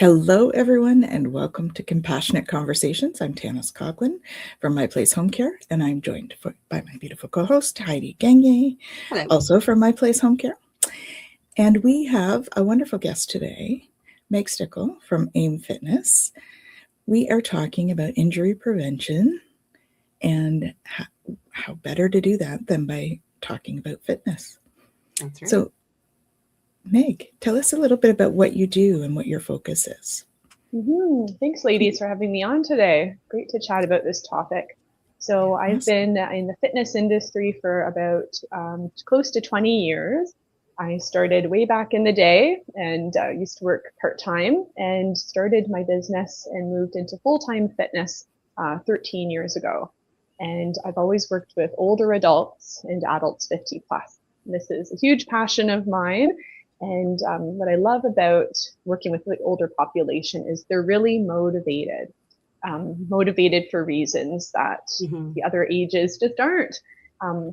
Hello, everyone, and welcome to Compassionate Conversations. I'm Tanys Coughlan from My Place Home Care, and I'm joined by my beautiful co-host, Heidi Gagne, also from My Place Home Care. And we have a wonderful guest today, Meg Stickl from AIM Fitness. We are talking about injury prevention and how better to do that than by talking about fitness. That's right. So, Meg, tell us a little bit about what you do and what your focus is. Thanks, ladies, for having me on today. Great to chat about this topic. So I've been in the fitness industry for about close to 20 years. I started way back in the day and used to work part-time and started my business and moved into full-time fitness 13 years ago. And I've always worked with older adults and adults 50 plus. This is a huge passion of mine. And what I love about working with the older population is they're really motivated for reasons that the other ages just aren't.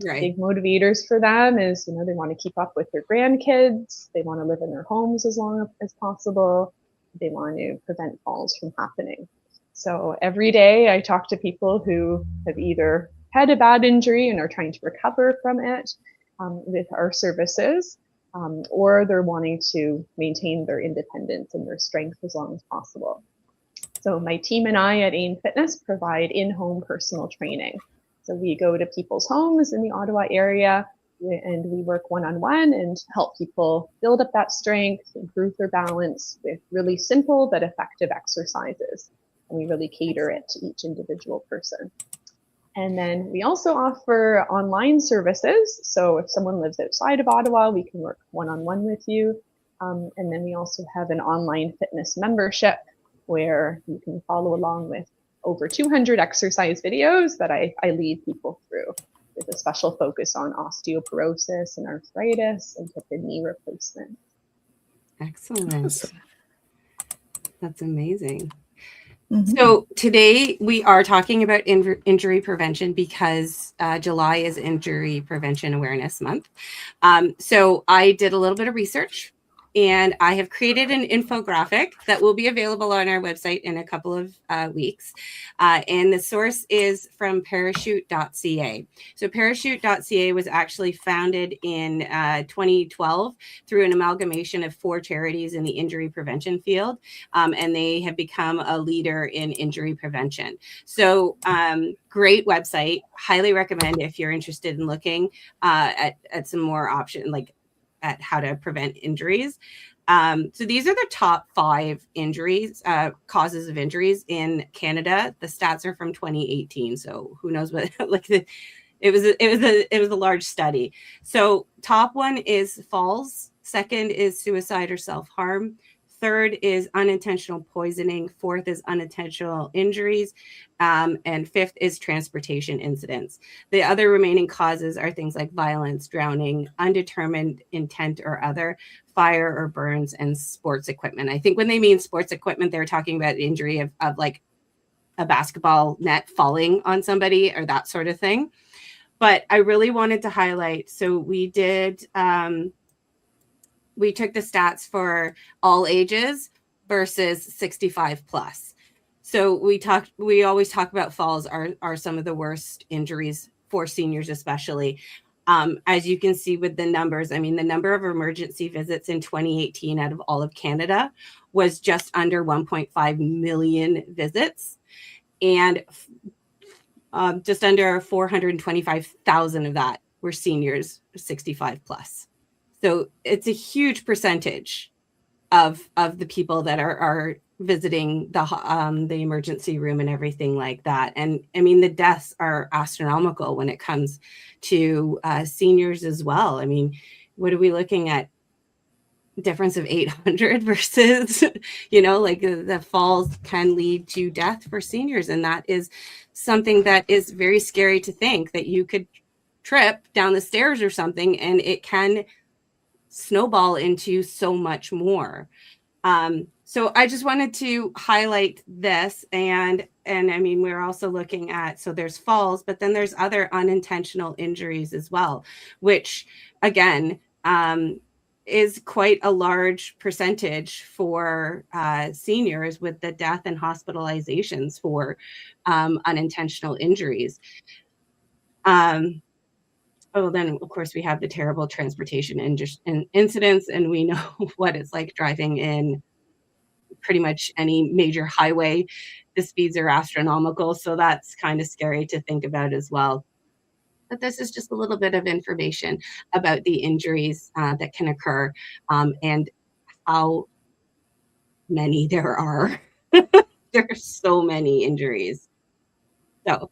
Big motivators for them is, they want to keep up with their grandkids. They want to live in their homes as long as possible. They want to prevent falls from happening. So every day I talk to people who have either had a bad injury and are trying to recover from it with our services. Or they're wanting to maintain their independence and their strength as long as possible. So my team and I at AIM Fitness provide in-home personal training. So we go to people's homes in the Ottawa area and we work one-on-one and help people build up that strength, improve their balance with really simple but effective exercises. And we really cater it to each individual person. And then we also offer online services. So if someone lives outside of Ottawa, we can work one-on-one with you. And then we also have an online fitness membership where you can follow along with over 200 exercise videos that I lead people through with a special focus on osteoporosis and arthritis and hip and knee replacement. Excellent. Awesome. That's amazing. So today we are talking about injury prevention because July is Injury Prevention Awareness Month. So I did a little bit of research and I have created an infographic that will be available on our website in a couple of weeks. And the source is from parachute.ca. So parachute.ca was actually founded in 2012 through an amalgamation of 4 charities in the injury prevention field. And they have become a leader in injury prevention. So great website. Highly recommend if you're interested in looking at some more options, like at how to prevent injuries. So these are the top 5 injuries, causes of injuries in Canada. The stats are from 2018. So who knows what, it was a large study. So top 1 is falls. Second is suicide or self-harm. Third is unintentional poisoning. 4th is unintentional injuries. And 5th is transportation incidents. The other remaining causes are things like violence, drowning, undetermined intent or other, fire or burns, and sports equipment. I think when they mean sports equipment, they're talking about injury of like a basketball net falling on somebody or that sort of thing. But I really wanted to highlight, so we did... we took the stats for all ages versus 65 plus. So we always talk about falls are some of the worst injuries for seniors, especially. As you can see with the numbers, I mean, the number of emergency visits in 2018 out of all of Canada was just under 1.5 million visits. And just under 425,000 of that were seniors 65 plus. So it's a huge percentage of the people that are visiting the emergency room and everything like that. And I mean, the deaths are astronomical when it comes to seniors as well. I mean, what are we looking at? Difference of 800 versus, like the falls can lead to death for seniors. And that is something that is very scary to think, that you could trip down the stairs or something and it can snowball into so much more. So I just wanted to highlight this. And I mean, we're also looking at, so there's falls, but then there's other unintentional injuries as well, which again, is quite a large percentage for seniors with the death and hospitalizations for unintentional injuries. Then, of course, we have the terrible transportation incidents, and we know what it's like driving in pretty much any major highway. The speeds are astronomical, so that's kind of scary to think about as well. But this is just a little bit of information about the injuries that can occur and how many there are. There's so many injuries. So,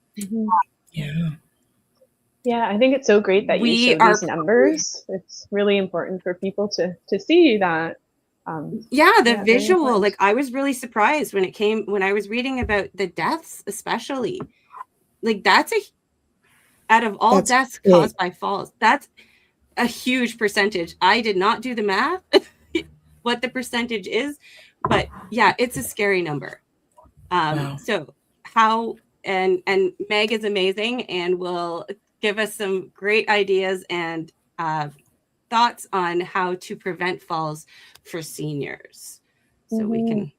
yeah, I think it's so great that you show these numbers. It's really important for people to see that. The visual, like I was really surprised when I was reading about the deaths, especially. Like that's out of all deaths caused by falls, that's a huge percentage. I did not do the math, what the percentage is, but yeah, it's a scary number. Wow. So and Meg is amazing and will give us some great ideas and thoughts on how to prevent falls for seniors. So we can.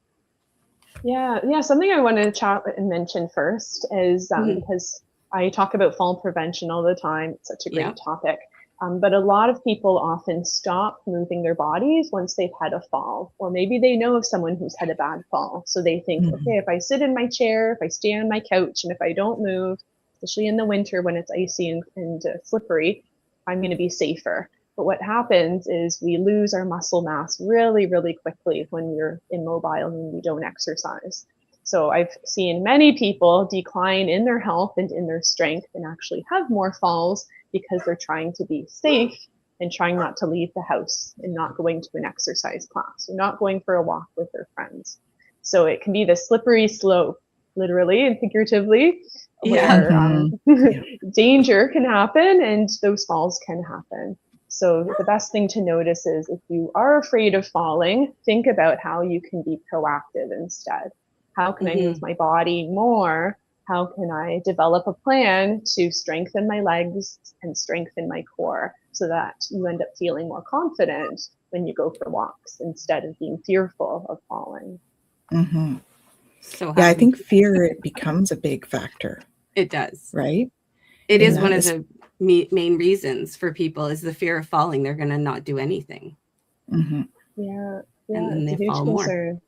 Yeah. Something I want to chat and mention first is because I talk about fall prevention all the time. It's such a great topic. But a lot of people often stop moving their bodies once they've had a fall, or maybe they know of someone who's had a bad fall. So they think, okay, if I sit in my chair, if I stay on my couch, and if I don't move, especially in the winter when it's icy and slippery, I'm going to be safer. But what happens is we lose our muscle mass really, really quickly when we're immobile and we don't exercise. So I've seen many people decline in their health and in their strength and actually have more falls because they're trying to be safe and trying not to leave the house and not going to an exercise class or not going for a walk with their friends. So it can be the slippery slope, literally and figuratively, where danger can happen and those falls can happen. So the best thing to notice is if you are afraid of falling, think about how you can be proactive instead. How can I move my body more? How can I develop a plan to strengthen my legs and strengthen my core so that you end up feeling more confident when you go for walks instead of being fearful of falling? So I think fear becomes a big factor. It does. Right? It is one of the main reasons for people is the fear of falling. They're going to not do anything. Yeah, and then it's they a huge fall concern. more.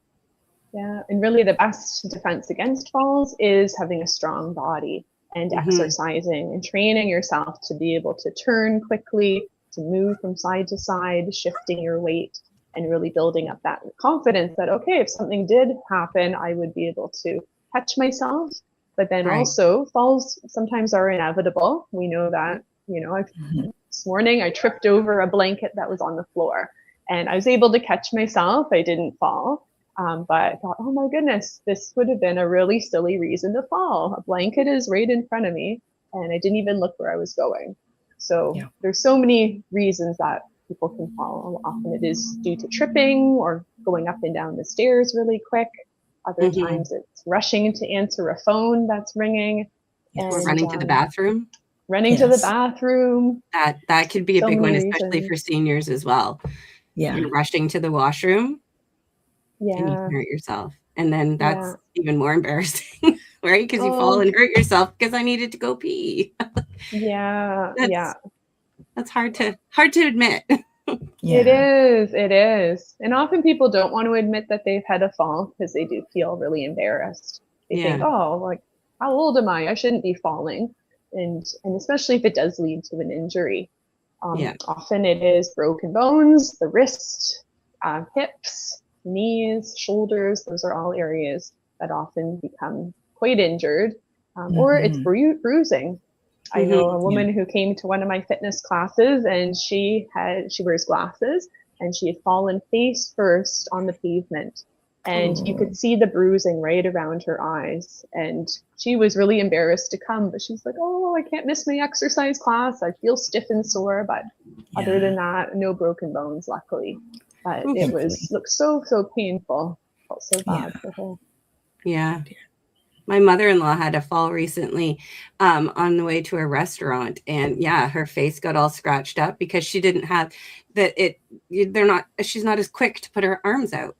Yeah, and really the best defense against falls is having a strong body and exercising and training yourself to be able to turn quickly, to move from side to side, shifting your weight and really building up that confidence that, okay, if something did happen, I would be able to catch myself. But then also falls sometimes are inevitable. We know that, this morning I tripped over a blanket that was on the floor and I was able to catch myself. I didn't fall. But I thought, oh my goodness, this would have been a really silly reason to fall. A blanket is right in front of me and I didn't even look where I was going. So there's so many reasons that people can fall. Often it is due to tripping or going up and down the stairs really quick. Other times it's rushing to answer a phone that's ringing. Or running to the bathroom. Running to the bathroom. That could be a big one, especially for seniors as well. Yeah. You're rushing to the washroom. Yeah. And you can hurt yourself. And then that's even more embarrassing, right? Because you fall and hurt yourself because I needed to go pee. That's hard to admit. It is. And often people don't want to admit that they've had a fall because they do feel really embarrassed. They think, oh, like, how old am I? I shouldn't be falling. And especially if it does lead to an injury. Often it is broken bones, the wrist, hips, knees, shoulders. Those are all areas that often become quite injured, or it's bruising. I know a woman who came to one of my fitness classes and she wears glasses and she had fallen face first on the pavement and you could see the bruising right around her eyes. And she was really embarrassed to come, but she's like, oh, I can't miss my exercise class. I feel stiff and sore, but other than that, no broken bones, luckily. But it looked so painful. Felt so bad for her. Yeah. My mother-in-law had a fall recently on the way to a restaurant, and yeah, her face got all scratched up because she didn't have she's not as quick to put her arms out.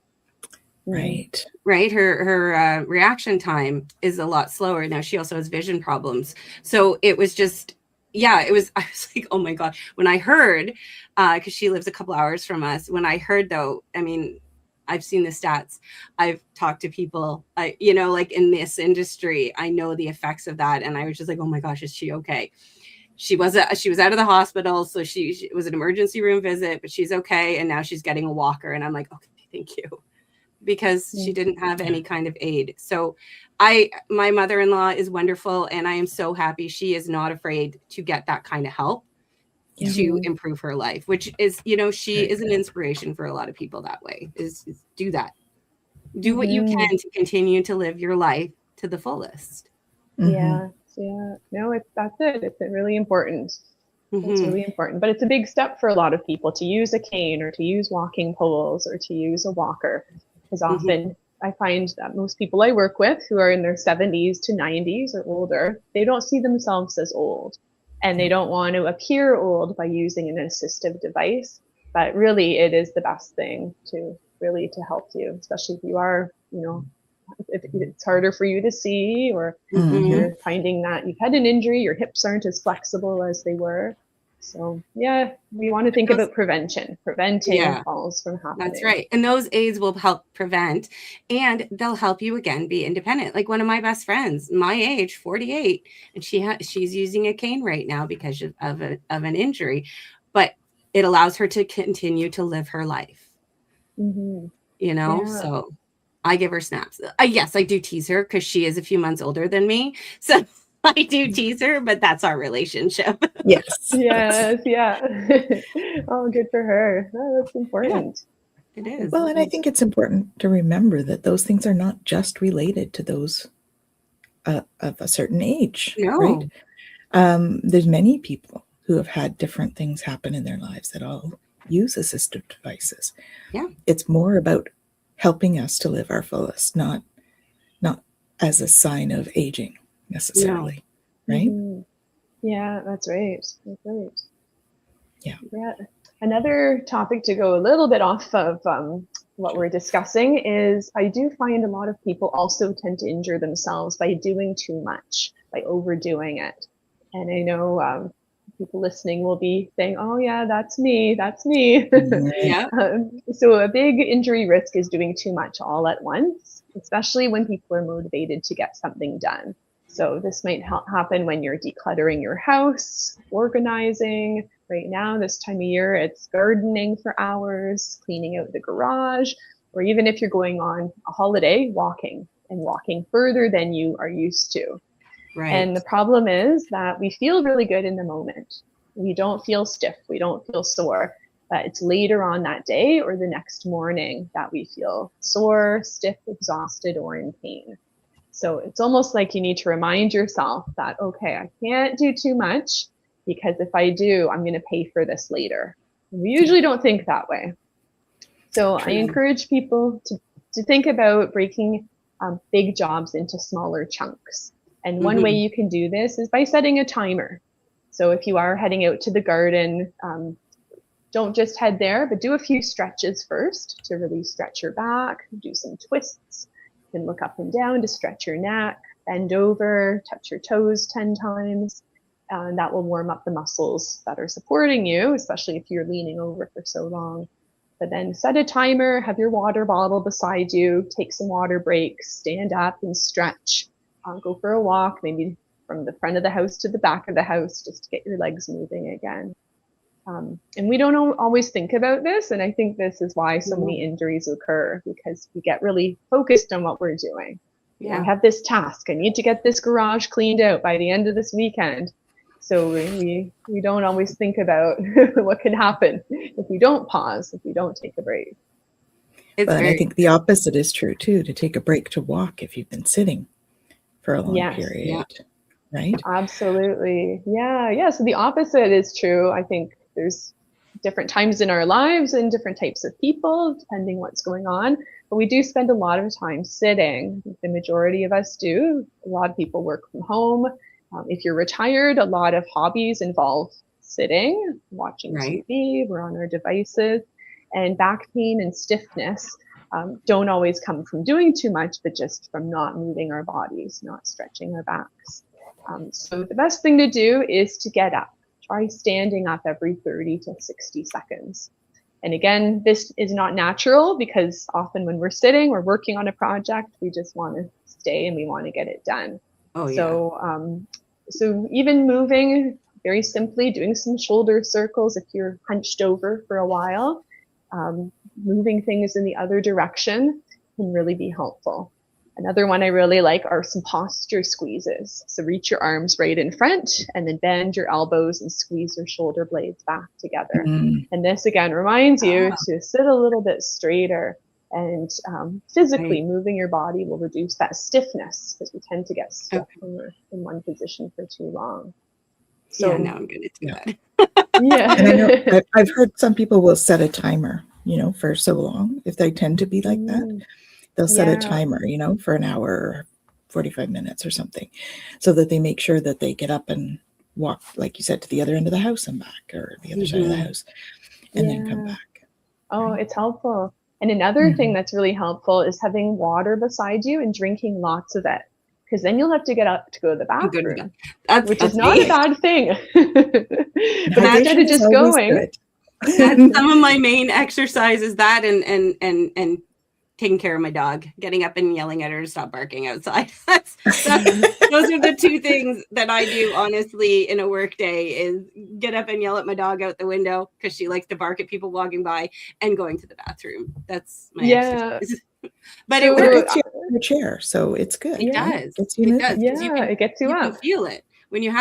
Right. Right. Her reaction time is a lot slower. Now she also has vision problems. So it was just, I was like, oh my God. When I heard, because she lives a couple hours from us, when I heard though, I mean, I've seen the stats. I've talked to people, like in this industry, I know the effects of that. And I was just like, oh my gosh, is she okay? She was out of the hospital. So she was an emergency room visit, but she's okay. And now she's getting a walker. And I'm like, okay, thank you. Because she didn't have any kind of aid. So my mother-in-law is wonderful, and I am so happy she is not afraid to get that kind of help to improve her life, which is, she is an inspiration for a lot of people that way, is do that. Do what you can to continue to live your life to the fullest. Yeah. No, that's it. It's really important. It's really important, but it's a big step for a lot of people to use a cane or to use walking poles or to use a walker. Because often I find that most people I work with who are in their 70s to 90s or older, they don't see themselves as old, and they don't want to appear old by using an assistive device. But really, it is the best thing to help you, especially if you are, if it's harder for you to see, or you're finding that you've had an injury, your hips aren't as flexible as they were. So we want to think about preventing falls from happening. That's right. And those aids will help prevent, and they'll help you again be independent. Like one of my best friends, my age, 48, and she's using a cane right now because of an injury, but it allows her to continue to live her life. So I give her snaps. Yes, I do tease her because she is a few months older than me. So I do tease her, but that's our relationship. Yes. Yeah. Oh, good for her. Oh, that's important. Yeah, it is. Well, and I think it's important to remember that those things are not just related to those of a certain age, right? There's many people who have had different things happen in their lives that all use assistive devices. Yeah. It's more about helping us to live our fullest, not as a sign of aging necessarily, right? Yeah, that's right. Yeah. Another topic to go a little bit off of what we're discussing is I do find a lot of people also tend to injure themselves by doing too much, by overdoing it. And I know people listening will be saying, oh yeah, that's me. Yeah. So a big injury risk is doing too much all at once, especially when people are motivated to get something done. So this might happen when you're decluttering your house, organizing. Right now, this time of year, it's gardening for hours, cleaning out the garage, or even if you're going on a holiday, walking further than you are used to. Right. And the problem is that we feel really good in the moment. We don't feel stiff. We don't feel sore. But it's later on that day or the next morning that we feel sore, stiff, exhausted, or in pain. So it's almost like you need to remind yourself that, okay, I can't do too much because if I do, I'm going to pay for this later. And we usually don't think that way. So I encourage people to think about breaking big jobs into smaller chunks. And one way you can do this is by setting a timer. So if you are heading out to the garden, don't just head there, but do a few stretches first to really stretch your back, do some twists. You can look up and down to stretch your neck, bend over, touch your toes 10 times. And that will warm up the muscles that are supporting you, especially if you're leaning over for so long. But then set a timer, have your water bottle beside you, take some water breaks, stand up and stretch. Go for a walk, maybe from the front of the house to the back of the house, just to get your legs moving again. And we don't always think about this. And I think this is why so many injuries occur, because we get really focused on what we're doing. Yeah. I have this task. I need to get this garage cleaned out by the end of this weekend. So we don't always think about what can happen if we don't pause, if we don't take a break. I think the opposite is true too, to take a break to walk if you've been sitting for a long period, right? Absolutely. Yeah. So the opposite is true. I think there's different times in our lives and different types of people, depending what's going on. But we do spend a lot of time sitting. The majority of us do. A lot of people work from home. If you're retired, a lot of hobbies involve sitting, watching TV, we're on our devices. And back pain and stiffness don't always come from doing too much, but just from not moving our bodies, not stretching our backs. So the best thing to do is to get up. Try standing up every 30 to 60 seconds. And again, this is not natural because often when we're sitting, we're working on a project, we just want to stay and we want to get it done. Oh, yeah. So even moving, very simply, doing some shoulder circles if you're hunched over for a while, moving things in the other direction can really be helpful. Another one I really like are some posture squeezes. So reach your arms right in front and then bend your elbows and squeeze your shoulder blades back together. And this again reminds you to sit a little bit straighter, and physically moving your body will reduce that stiffness because we tend to get stuck when we're in one position for too long. So yeah, now I'm going to do that. Yeah. And I know I've heard some people will set a timer, for so long. If they tend to be like that, they'll set a timer, for an hour or 45 minutes or something, so that they make sure that they get up and walk, like you said, to the other end of the house and back, or the other side of the house, and then come back. Oh, it's helpful. And another thing that's really helpful is having water beside you and drinking lots of it, because then you'll have to get up to go to the bathroom, which is not a bad thing. But instead of just going, that's some of my main exercises, that and taking care of my dog, getting up and yelling at her to stop barking outside. Those are the two things that I do, honestly, in a work day, is get up and yell at my dog out the window because she likes to bark at people walking by, and going to the bathroom. That's my exercise. But it works. Your chair, so it's good. It does. It gets you up. Yeah, it gets you up. You can feel it. When you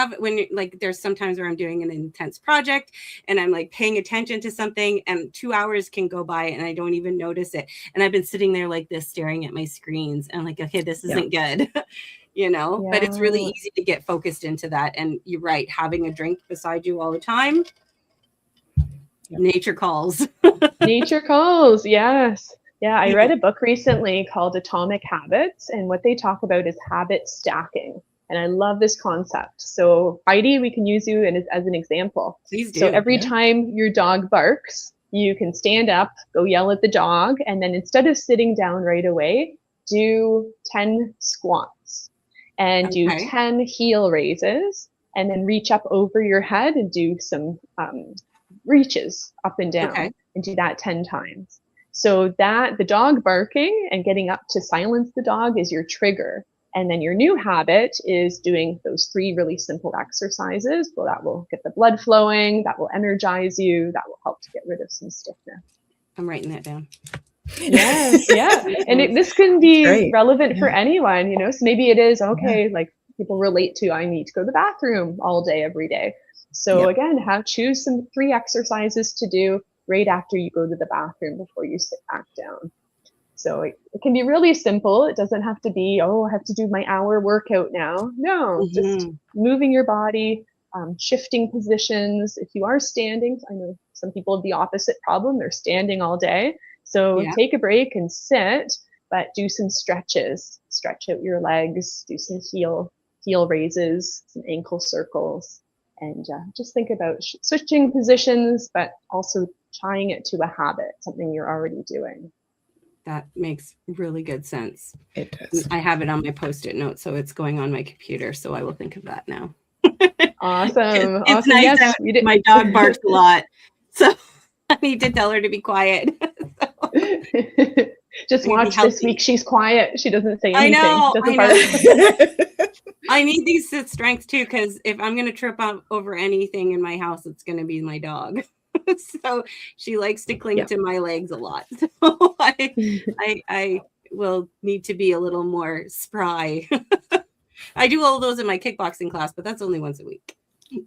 like, there's sometimes where I'm doing an intense project and I'm like paying attention to something, and 2 hours can go by and I don't even notice it. And I've been sitting there like this, staring at my screens, and I'm like, okay, this isn't good, but it's really easy to get focused into that. And you're right, having a drink beside you all the time. Nature calls. Nature calls. Yes. Yeah. I read a book recently called Atomic Habits, and what they talk about is habit stacking. And I love this concept. So Heidi, we can use you as an example. Please do. So every time your dog barks, you can stand up, go yell at the dog, and then instead of sitting down right away, do 10 squats and do 10 heel raises, and then reach up over your head and do some reaches up and down, and do that 10 times. So that the dog barking and getting up to silence the dog is your trigger. And then your new habit is doing those 3 really simple exercises. Well, that will get the blood flowing, that will energize you, that will help to get rid of some stiffness. I'm writing that down. Yes, yeah. And this can be relevant for anyone, So maybe it is, like people relate to, I need to go to the bathroom all day, every day. So again, choose some 3 exercises to do right after you go to the bathroom before you sit back down. So it can be really simple. It doesn't have to be, I have to do my hour workout now. No, just moving your body, shifting positions. If you are standing, I know some people have the opposite problem. They're standing all day. So take a break and sit, but do some stretches. Stretch out your legs, do some heel raises, some ankle circles, and just think about switching positions, but also tying it to a habit, something you're already doing. That makes really good sense. It does. I have it on my Post-it note, so it's going on my computer. So I will think of that now. Awesome. It's nice that my dog barks a lot, so I need to tell her to be quiet. Just watch this week. She's quiet. She doesn't say anything. I know. I need these sit strengths too, because if I'm going to trip over anything in my house, it's going to be my dog. So she likes to cling to my legs a lot. So I will need to be a little more spry. I do all those in my kickboxing class, but that's only once a week.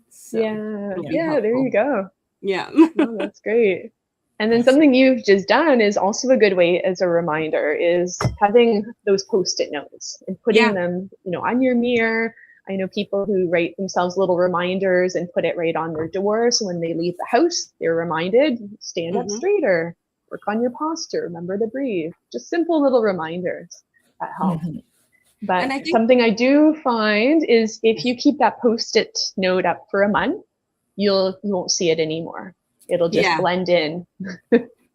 So there you go. Yeah. Oh, that's great. And then something you've just done is also a good way as a reminder is having those Post-it notes and putting them, on your mirror, I know people who write themselves little reminders and put it right on their door. So when they leave the house, they're reminded, stand up straighter, work on your posture, remember to breathe. Just simple little reminders that help. But something I do find is if you keep that Post-it note up for a month, you won't see it anymore. It'll just blend in.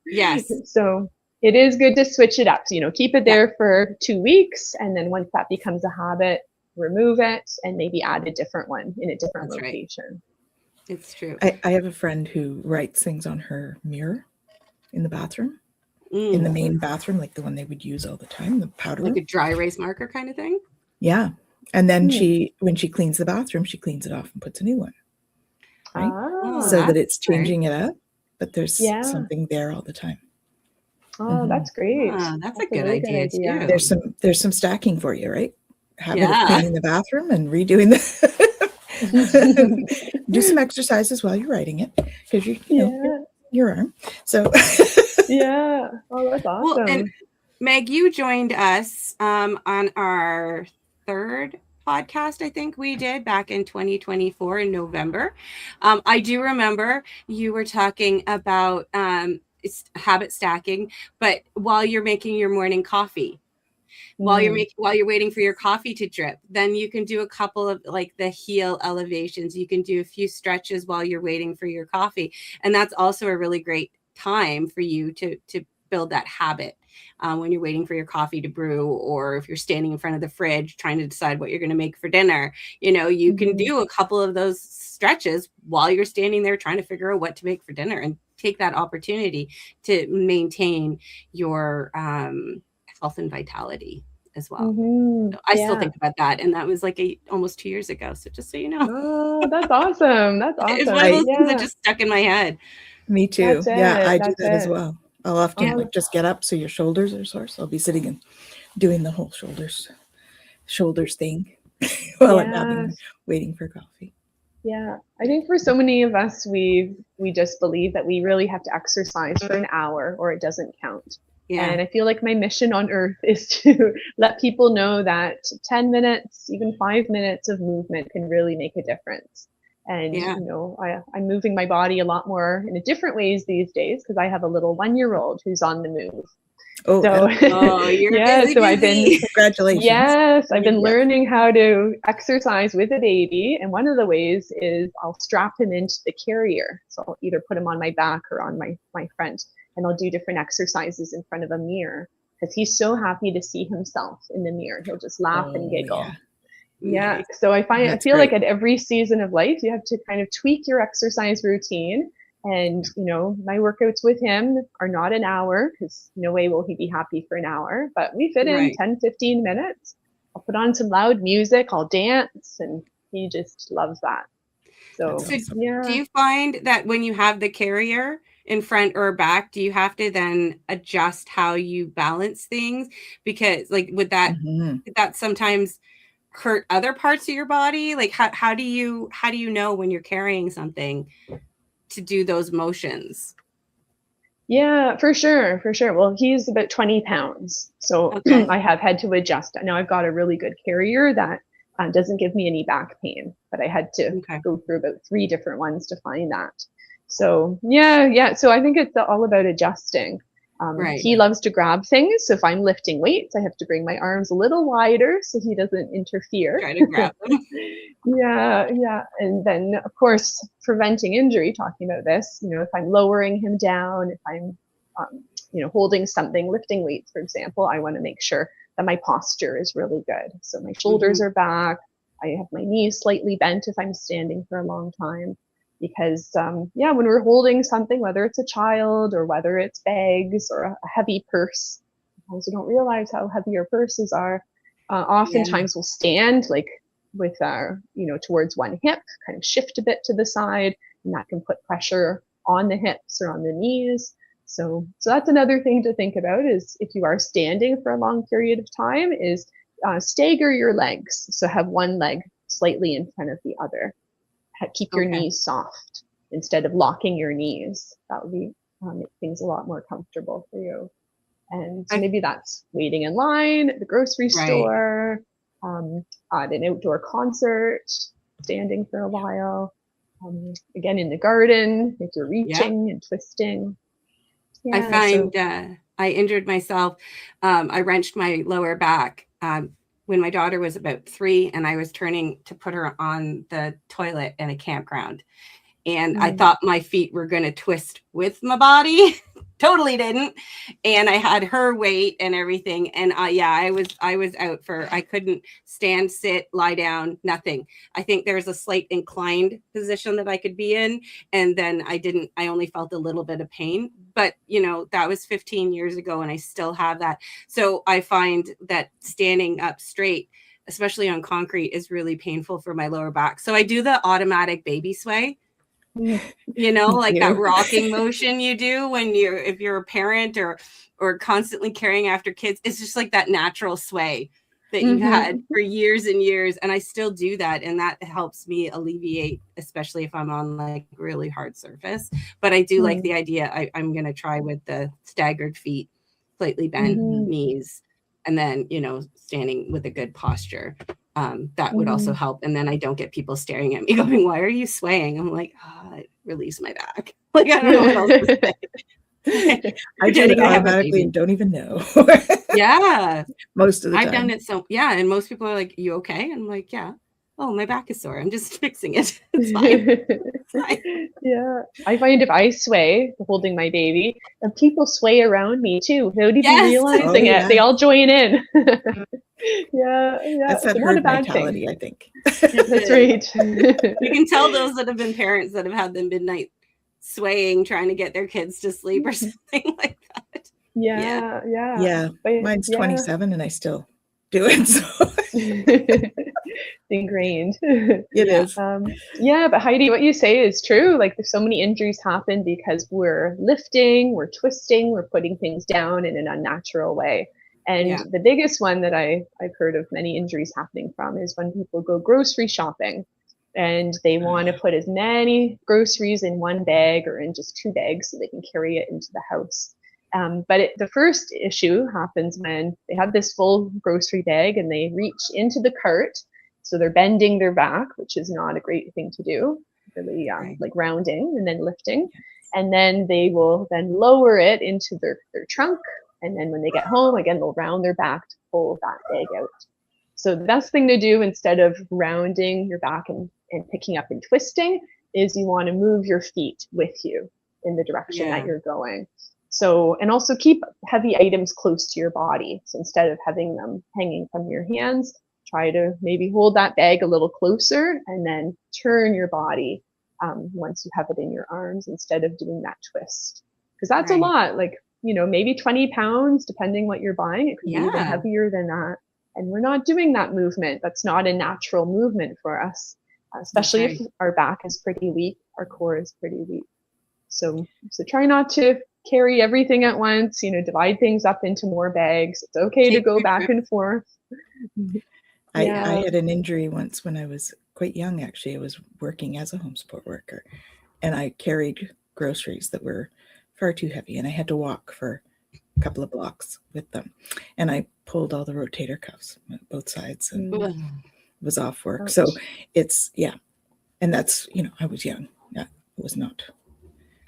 Yes. So it is good to switch it up. So, keep it there for 2 weeks. And then once that becomes a habit, remove it and maybe add a different one in a different location. Right. It's true. I have a friend who writes things on her mirror in the bathroom, in the main bathroom, like the one they would use all the time, the powder. Like a dry erase marker kind of thing? Yeah. And then when she cleans the bathroom, she cleans it off and puts a new one. Right? So that it's changing it up, but there's something there all the time. Oh, that's great. That's a good idea too. There's some stacking for you, right? Habit of cleaning the bathroom and redoing do some exercises while you're writing it, because you know your arm. So oh, that's awesome. Well, and Meg, you joined us on our third podcast, I think we did back in 2024 in November. I do remember you were talking about habit stacking, but while you're making your morning coffee, while you're waiting for your coffee to drip, then you can do a couple of like the heel elevations. You can do a few stretches while you're waiting for your coffee, and that's also a really great time for you to build that habit when you're waiting for your coffee to brew, or if you're standing in front of the fridge trying to decide what you're going to make for dinner. You can do a couple of those stretches while you're standing there trying to figure out what to make for dinner, and take that opportunity to maintain your health and vitality as well. So I still think about that, and that was like almost 2 years ago. So just so you know. Oh, that's awesome. That's awesome. It's one of those things that just stuck in my head. Me too. I do that as well. I'll often just get up so your shoulders are sore. So I'll be sitting and doing the whole shoulders thing while I'm waiting for coffee. Yeah, I think for so many of us, we just believe that we really have to exercise for an hour or it doesn't count. Yeah. And I feel like my mission on earth is to let people know that 10 minutes, even 5 minutes of movement can really make a difference. And, I'm moving my body a lot more in a different ways these days because I have a little 1-year-old who's on the move. Oh, so, you're busy. So I've been, congratulations. Yes, I've been learning how to exercise with a baby. And one of the ways is I'll strap him into the carrier. So I'll either put him on my back or on my front, and I'll do different exercises in front of a mirror because he's so happy to see himself in the mirror. He'll just laugh and giggle. Yeah. So I feel like at every season of life, you have to kind of tweak your exercise routine. And, my workouts with him are not an hour because no way will he be happy for an hour, but we fit in 10, 15 minutes. I'll put on some loud music, I'll dance, and he just loves that. So do you find that when you have the carrier in front or back, do you have to then adjust how you balance things? Because would that sometimes hurt other parts of your body? Like how do you know when you're carrying something to do those motions? Yeah, for sure. Well, he's about 20 pounds. So I have had to adjust. Now I've got a really good carrier that doesn't give me any back pain, but I had to go through about 3 different ones to find that. So So I think it's all about adjusting. He loves to grab things. So if I'm lifting weights, I have to bring my arms a little wider so he doesn't interfere. Try to grab them. Yeah. And then, of course, preventing injury, talking about this, if I'm lowering him down, if I'm, holding something, lifting weights, for example, I want to make sure that my posture is really good. So my shoulders are back. I have my knees slightly bent if I'm standing for a long time. Because, when we're holding something, whether it's a child or whether it's bags or a heavy purse, sometimes we don't realize how heavy our purses are. Oftentimes we'll stand with our, towards one hip, kind of shift a bit to the side, and that can put pressure on the hips or on the knees. So that's another thing to think about is if you are standing for a long period of time is stagger your legs. So have one leg slightly in front of the other. Keep your knees soft instead of locking your knees. That would be make things a lot more comfortable for you. And so maybe that's waiting in line at the grocery store, at an outdoor concert, standing for a while. Again, in the garden, if you're reaching and twisting. Yeah, I find I injured myself. I wrenched my lower back when my daughter was about 3, and I was turning to put her on the toilet in a campground. And I thought my feet were going to twist with my body. Totally didn't. And I had her weight and everything. And I was out I couldn't stand, sit, lie down, nothing. I think there was a slight inclined position that I could be in. And then I only felt a little bit of pain, but that was 15 years ago and I still have that. So I find that standing up straight, especially on concrete, is really painful for my lower back. So I do the automatic baby sway. Like that rocking motion you do if you're a parent or constantly carrying after kids. It's just like that natural sway that you had for years and years. And I still do that. And that helps me alleviate, especially if I'm on like really hard surface. But I do like the idea. I'm going to try with the staggered feet, slightly bent knees, and then, standing with a good posture. That would also help. And then I don't get people staring at me going, why are you swaying? I'm like, I release my back. Like, I don't know what else to say. I do it automatically and don't even know. Yeah. Most of the time. I've done it. So yeah. And most people are like, you okay? And I'm like, yeah. Oh, my back is sore. I'm just fixing it. It's fine. It's fine. Yeah. I find if I sway holding my baby, and people sway around me too without even realizing it. They all join in. Yeah. That's that herd mentality, I think. That's right. You can tell those that have been parents that have had the midnight swaying, trying to get their kids to sleep or something like that. Yeah. Mine's 27 and I still do it. So. Ingrained. It is. But Heidi, what you say is true. Like, there's so many injuries happen because we're lifting, we're twisting, we're putting things down in an unnatural way. And the biggest one that I've heard of many injuries happening from is when people go grocery shopping and they want to put as many groceries in one bag or in just 2 bags so they can carry it into the house. But the first issue happens when they have this full grocery bag and they reach into the cart. So they're bending their back, which is not a great thing to do, really like rounding and then lifting. And then they will then lower it into their trunk. And then when they get home, again, they'll round their back to pull that bag out. So the best thing to do instead of rounding your back and picking up and twisting is you want to move your feet with you in the direction that you're going. So, and also keep heavy items close to your body. So instead of having them hanging from your hands, try to maybe hold that bag a little closer and then turn your body once you have it in your arms instead of doing that twist. Because that's a lot, like, maybe 20 pounds, depending what you're buying. It could be even heavier than that. And we're not doing that movement. That's not a natural movement for us, especially if our back is pretty weak, our core is pretty weak. So try not to carry everything at once, divide things up into more bags. It's okay to go back and forth. I had an injury once when I was quite young, actually. I was working as a home support worker and I carried groceries that were far too heavy and I had to walk for a couple of blocks with them. And I pulled all the rotator cuffs, both sides, and was off work. So it's, and that's, I was young. I was not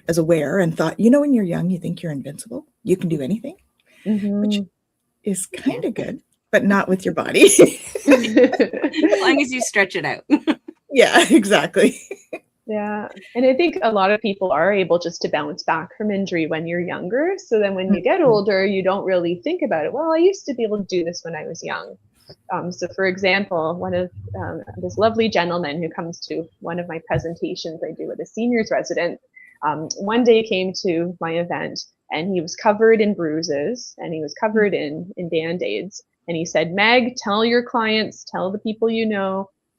as aware and thought, when you're young, you think you're invincible. You can do anything, which is kind of good, but not with your body. As long as you stretch it out. Yeah, exactly. Yeah. And I think a lot of people are able just to bounce back from injury when you're younger. So then when you get older, you don't really think about it. Well, I used to be able to do this when I was young. So for example, one of this lovely gentleman who comes to one of my presentations I do with a seniors resident, one day came to my event and he was covered in bruises and he was covered in Band-Aids. And he said, Meg, tell your clients, tell the people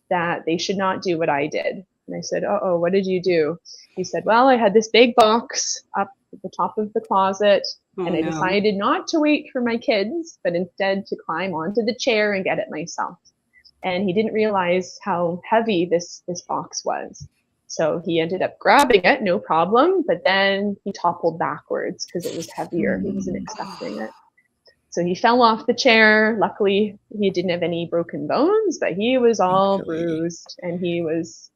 that they should not do what I did. And I said, what did you do? He said, well, I had this big box up at the top of the closet and I decided not to wait for my kids, but instead to climb onto the chair and get it myself. And he didn't realize how heavy this box was. So he ended up grabbing it, no problem, but then he toppled backwards because it was heavier. He wasn't expecting it. So he fell off the chair. Luckily, he didn't have any broken bones, but he was all bruised, and he was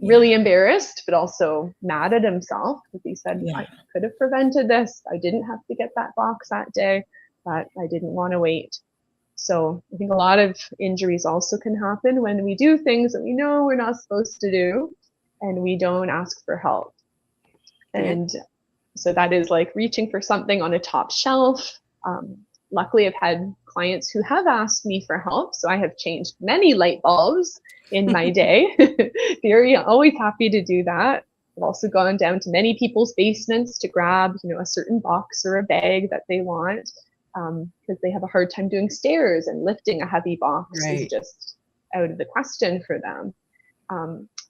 really embarrassed, but also mad at himself, because he said, I could have prevented this. I didn't have to get that box that day, but I didn't want to wait. So I think a lot of injuries also can happen when we do things that we know we're not supposed to do, and we don't ask for help. And so that is like reaching for something on a top shelf. Luckily, I've had clients who have asked me for help, so I have changed many light bulbs in my day. Always happy to do that. I've also gone down to many people's basements to grab, a certain box or a bag that they want, because they have a hard time doing stairs, and lifting a heavy box is just out of the question for them.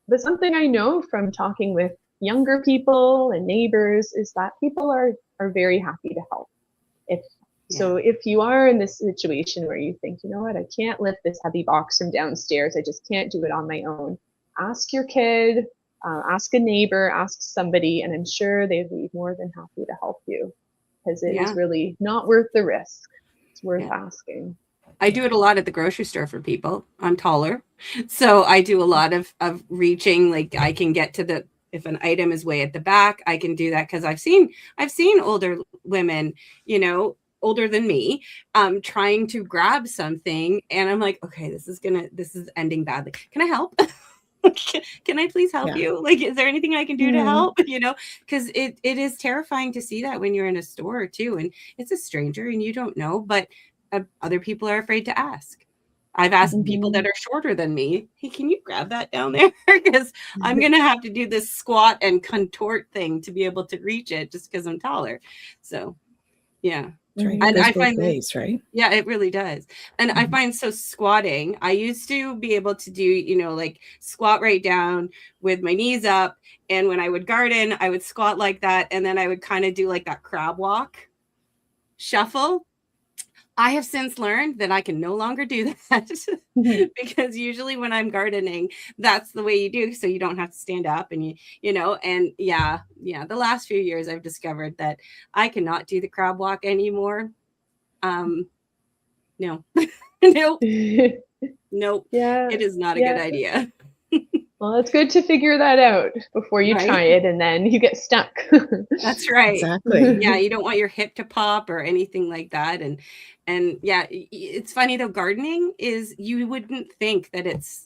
But something I know from talking with younger people and neighbors is that people are very happy to help. So if you are in this situation where you think, I can't lift this heavy box from downstairs, I just can't do it on my own, ask your kid, ask a neighbor, ask somebody, and I'm sure they'd be more than happy to help you, because it is really not worth the risk. It's worth asking. I do it a lot at the grocery store for people. I'm taller, so I do a lot of reaching. Like, I can get to if an item is way at the back, I can do that, because I've seen older women, older than me, trying to grab something, and I'm like, okay, this is ending badly. Can I help? Can I please help you? Like, is there anything I can do to help? Because it is terrifying to see that when you're in a store too, and it's a stranger and you don't know, but other people are afraid to ask. I've asked people that are shorter than me, hey, can you grab that down there? Because I'm going to have to do this squat and contort thing to be able to reach it, just because I'm taller. So, yeah. Right. And I find ways, right? Yeah, it really does. And I find squatting, I used to be able to do, like squat right down with my knees up. And when I would garden, I would squat like that. And then I would kind of do like that crab walk shuffle. I have since learned that I can no longer do that because usually when I'm gardening, that's the way you do. So you don't have to stand up and the last few years I've discovered that I cannot do the crab walk anymore. No, nope. Yeah, it is not a good idea. Well, it's good to figure that out before you try it, and then you get stuck. That's right. Exactly. Yeah, you don't want your hip to pop or anything like that. And yeah, it's funny though, gardening is, you wouldn't think that it's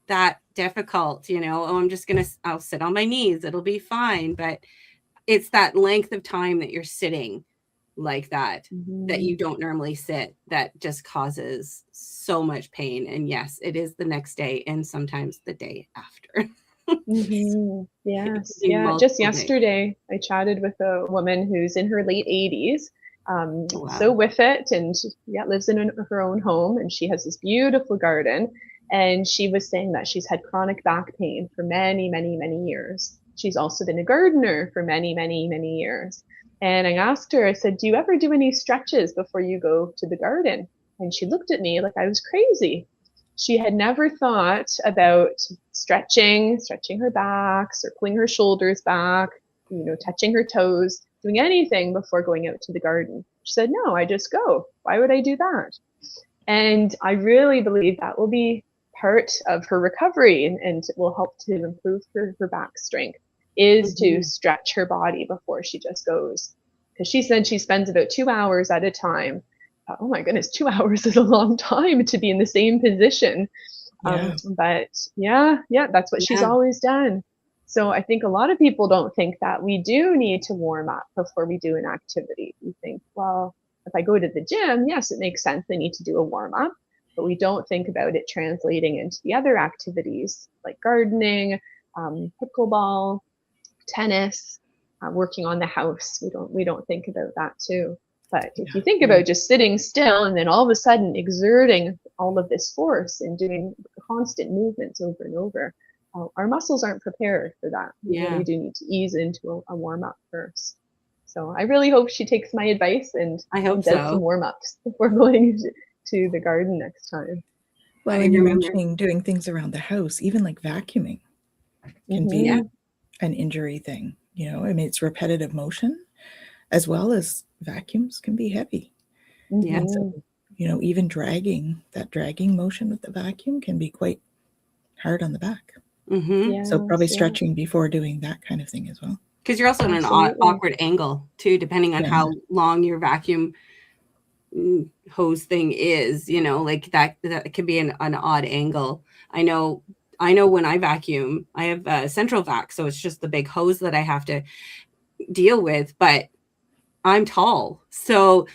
that difficult, I'll sit on my knees, it'll be fine. But it's that length of time that you're sitting like that, that you don't normally sit, that just causes so much pain. And yes, it is the next day and sometimes the day after. Yes. Yeah. Just yesterday, I chatted with a woman who's in her late 80s. So with it, and lives in her own home, and she has this beautiful garden. And she was saying that she's had chronic back pain for many, many, many years. She's also been a gardener for many, many, many years. And I asked her, I said, do you ever do any stretches before you go to the garden? And she looked at me like I was crazy. She had never thought about stretching her back, circling her shoulders back, touching her toes, doing anything before going out to the garden. She said, no, I just go. Why would I do that? And I really believe that will be part of her recovery, and it will help to improve her back strength, is to stretch her body before she just goes. Because she said she spends about 2 hours at a time. Oh my goodness, 2 hours is a long time to be in the same position. But that's what she's always done. So I think a lot of people don't think that we do need to warm up before we do an activity. We think, well, if I go to the gym, yes, it makes sense, I need to do a warm up. But we don't think about it translating into the other activities like gardening, pickleball, tennis, working on the house. We don't think about that too. But if you think about just sitting still and then all of a sudden exerting all of this force and doing constant movements over and over, our muscles aren't prepared for that. We really do need to ease into a warm up first. So I really hope she takes my advice and does some warm ups before going to the garden next time. Well, and you're mentioning doing things around the house, even like vacuuming can be an injury thing. It's repetitive motion, as well as vacuums can be heavy. Yeah. So, you know, even dragging motion with the vacuum can be quite hard on the back. Mm-hmm. So probably stretching before doing that kind of thing as well. Because you're also in an awkward angle too, depending on how long your vacuum hose thing is, you know, like that could be an odd angle. I know when I vacuum, I have a central vac, so it's just the big hose that I have to deal with, but I'm tall. So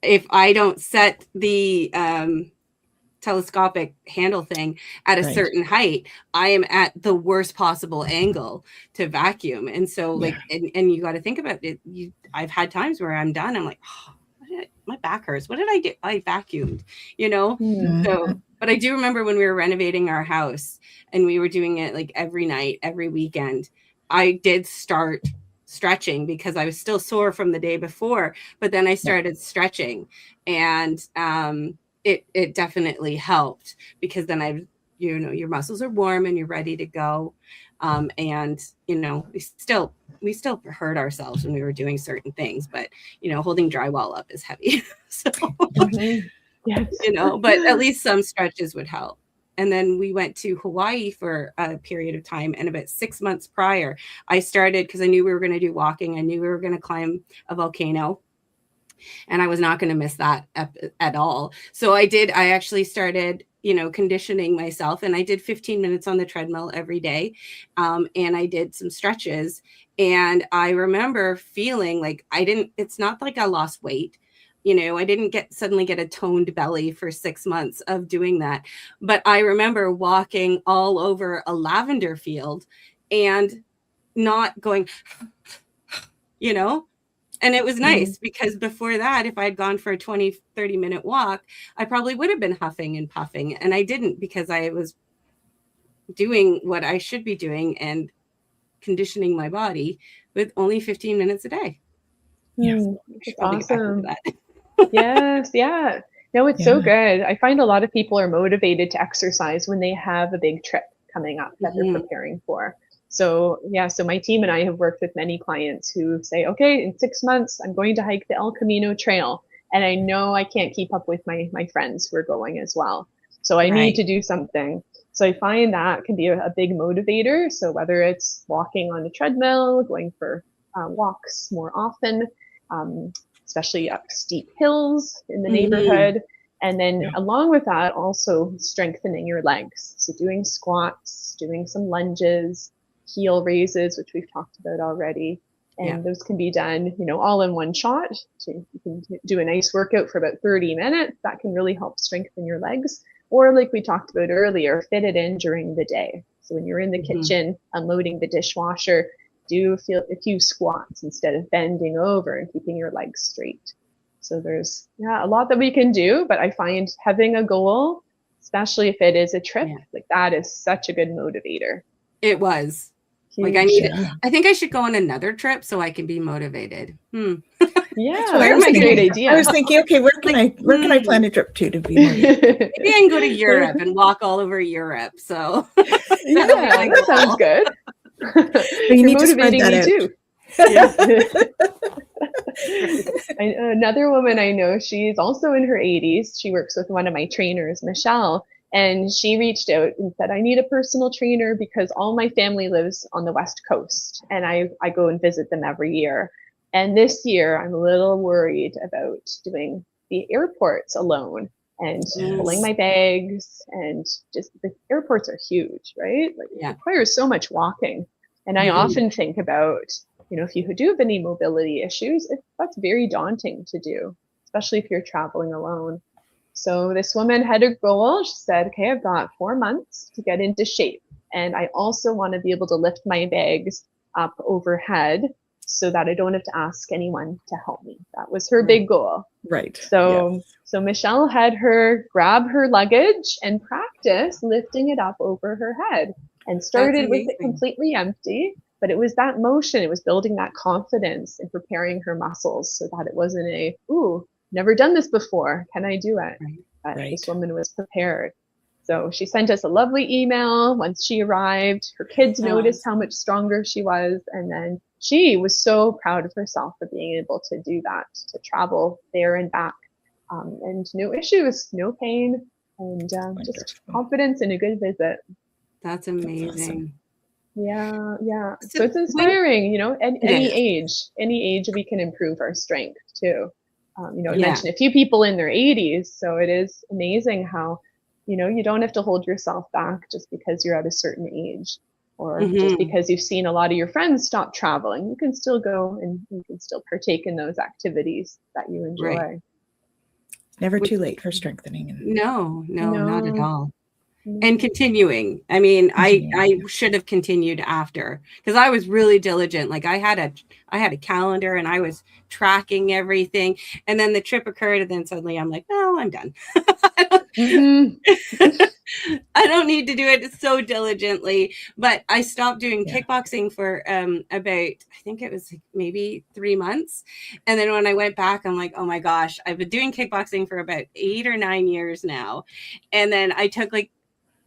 if I don't set the telescopic handle thing at a certain height, I am at the worst possible angle to vacuum. And so like, and you got to think about it. I've had times where I'm done. I'm like, oh, my back hurts. What did I do? I vacuumed, you know? So, but I do remember when we were renovating our house and we were doing it like every night, every weekend, I did start stretching because I was still sore from the day before, but then I started stretching, and it definitely helped, because then your muscles are warm and you're ready to go. And, you know, we still hurt ourselves when we were doing certain things, but, you know, holding drywall up is heavy. So, you know, but at least some stretches would help. And then we went to Hawaii for a period of time. And about 6 months prior, I started, because I knew we were going to do walking. I knew we were going to climb a volcano, and I was not going to miss that at all. So I actually started, you know, conditioning myself, and I did 15 minutes on the treadmill every day. And I did some stretches, and I remember feeling like it's not like I lost weight. You know, I didn't suddenly get a toned belly for 6 months of doing that. But I remember walking all over a lavender field and not going, you know, and it was nice, because before that, if I'd gone for a 20, 30-minute walk, I probably would have been huffing and puffing. And I didn't, because I was doing what I should be doing and conditioning my body with only 15 minutes a day. That's awesome. Yes. Yeah. No, it's so good. I find a lot of people are motivated to exercise when they have a big trip coming up that they're preparing for. So so my team and I have worked with many clients who say, okay, in 6 months, I'm going to hike the El Camino Trail. And I know I can't keep up with my friends who are going as well. So I need to do something. So I find that can be a big motivator. So whether it's walking on a treadmill, going for walks more often, especially up steep hills in the neighborhood. And then along with that, also strengthening your legs. So doing squats, doing some lunges, heel raises, which we've talked about already. And those can be done, you know, all in one shot. So you can do a nice workout for about 30 minutes. That can really help strengthen your legs. Or like we talked about earlier, fit it in during the day. So when you're in the kitchen, unloading the dishwasher, do a few squats instead of bending over and keeping your legs straight. So there's a lot that we can do, but I find having a goal, especially if it is a trip, like that is such a good motivator. It was. Huge. Like I think I should go on another trip so I can be motivated. Yeah, that's a great idea. I was thinking, okay, where can I plan a trip to be motivated? Maybe I can go to Europe and walk all over Europe. So that sounds good. You need to spread that out. Too. Another woman I know, she's also in her 80s. She works with one of my trainers, Michelle, and she reached out and said, I need a personal trainer because all my family lives on the West Coast, and I go and visit them every year. And this year, I'm a little worried about doing the airports alone and pulling my bags, and just the airports are huge, right? Like it requires so much walking. And I often think about, you know, if you do have any mobility issues, that's very daunting to do, especially if you're traveling alone. So this woman had a goal. She said, okay, I've got 4 months to get into shape. And I also want to be able to lift my bags up overhead so that I don't have to ask anyone to help me. That was her big goal. Right. So Michelle had her grab her luggage and practice lifting it up over her head, and started with it completely empty. But it was that motion. It was building that confidence and preparing her muscles so that it wasn't never done this before. Can I do it? But this woman was prepared. So she sent us a lovely email once she arrived. Her kids noticed how much stronger she was. And then she was so proud of herself for being able to do that, to travel there and back and no issues, no pain, and just confidence and a good visit. That's amazing. Yeah. So it's inspiring, any age we can improve our strength too. I mentioned a few people in their 80s, so it is amazing how, you don't have to hold yourself back just because you're at a certain age, or just because you've seen a lot of your friends stop traveling. You can still go and you can still partake in those activities that you enjoy. Right. Never too late for strengthening. No, not at all. And continuing. I mean, I should have continued after, because I was really diligent. Like I had a calendar and I was tracking everything. And then the trip occurred, and then suddenly I'm like, no, I'm done. I don't need to do it so diligently. But I stopped doing kickboxing for about, I think it was maybe 3 months. And then when I went back, I'm like, oh my gosh, I've been doing kickboxing for about 8 or 9 years now. And then I took like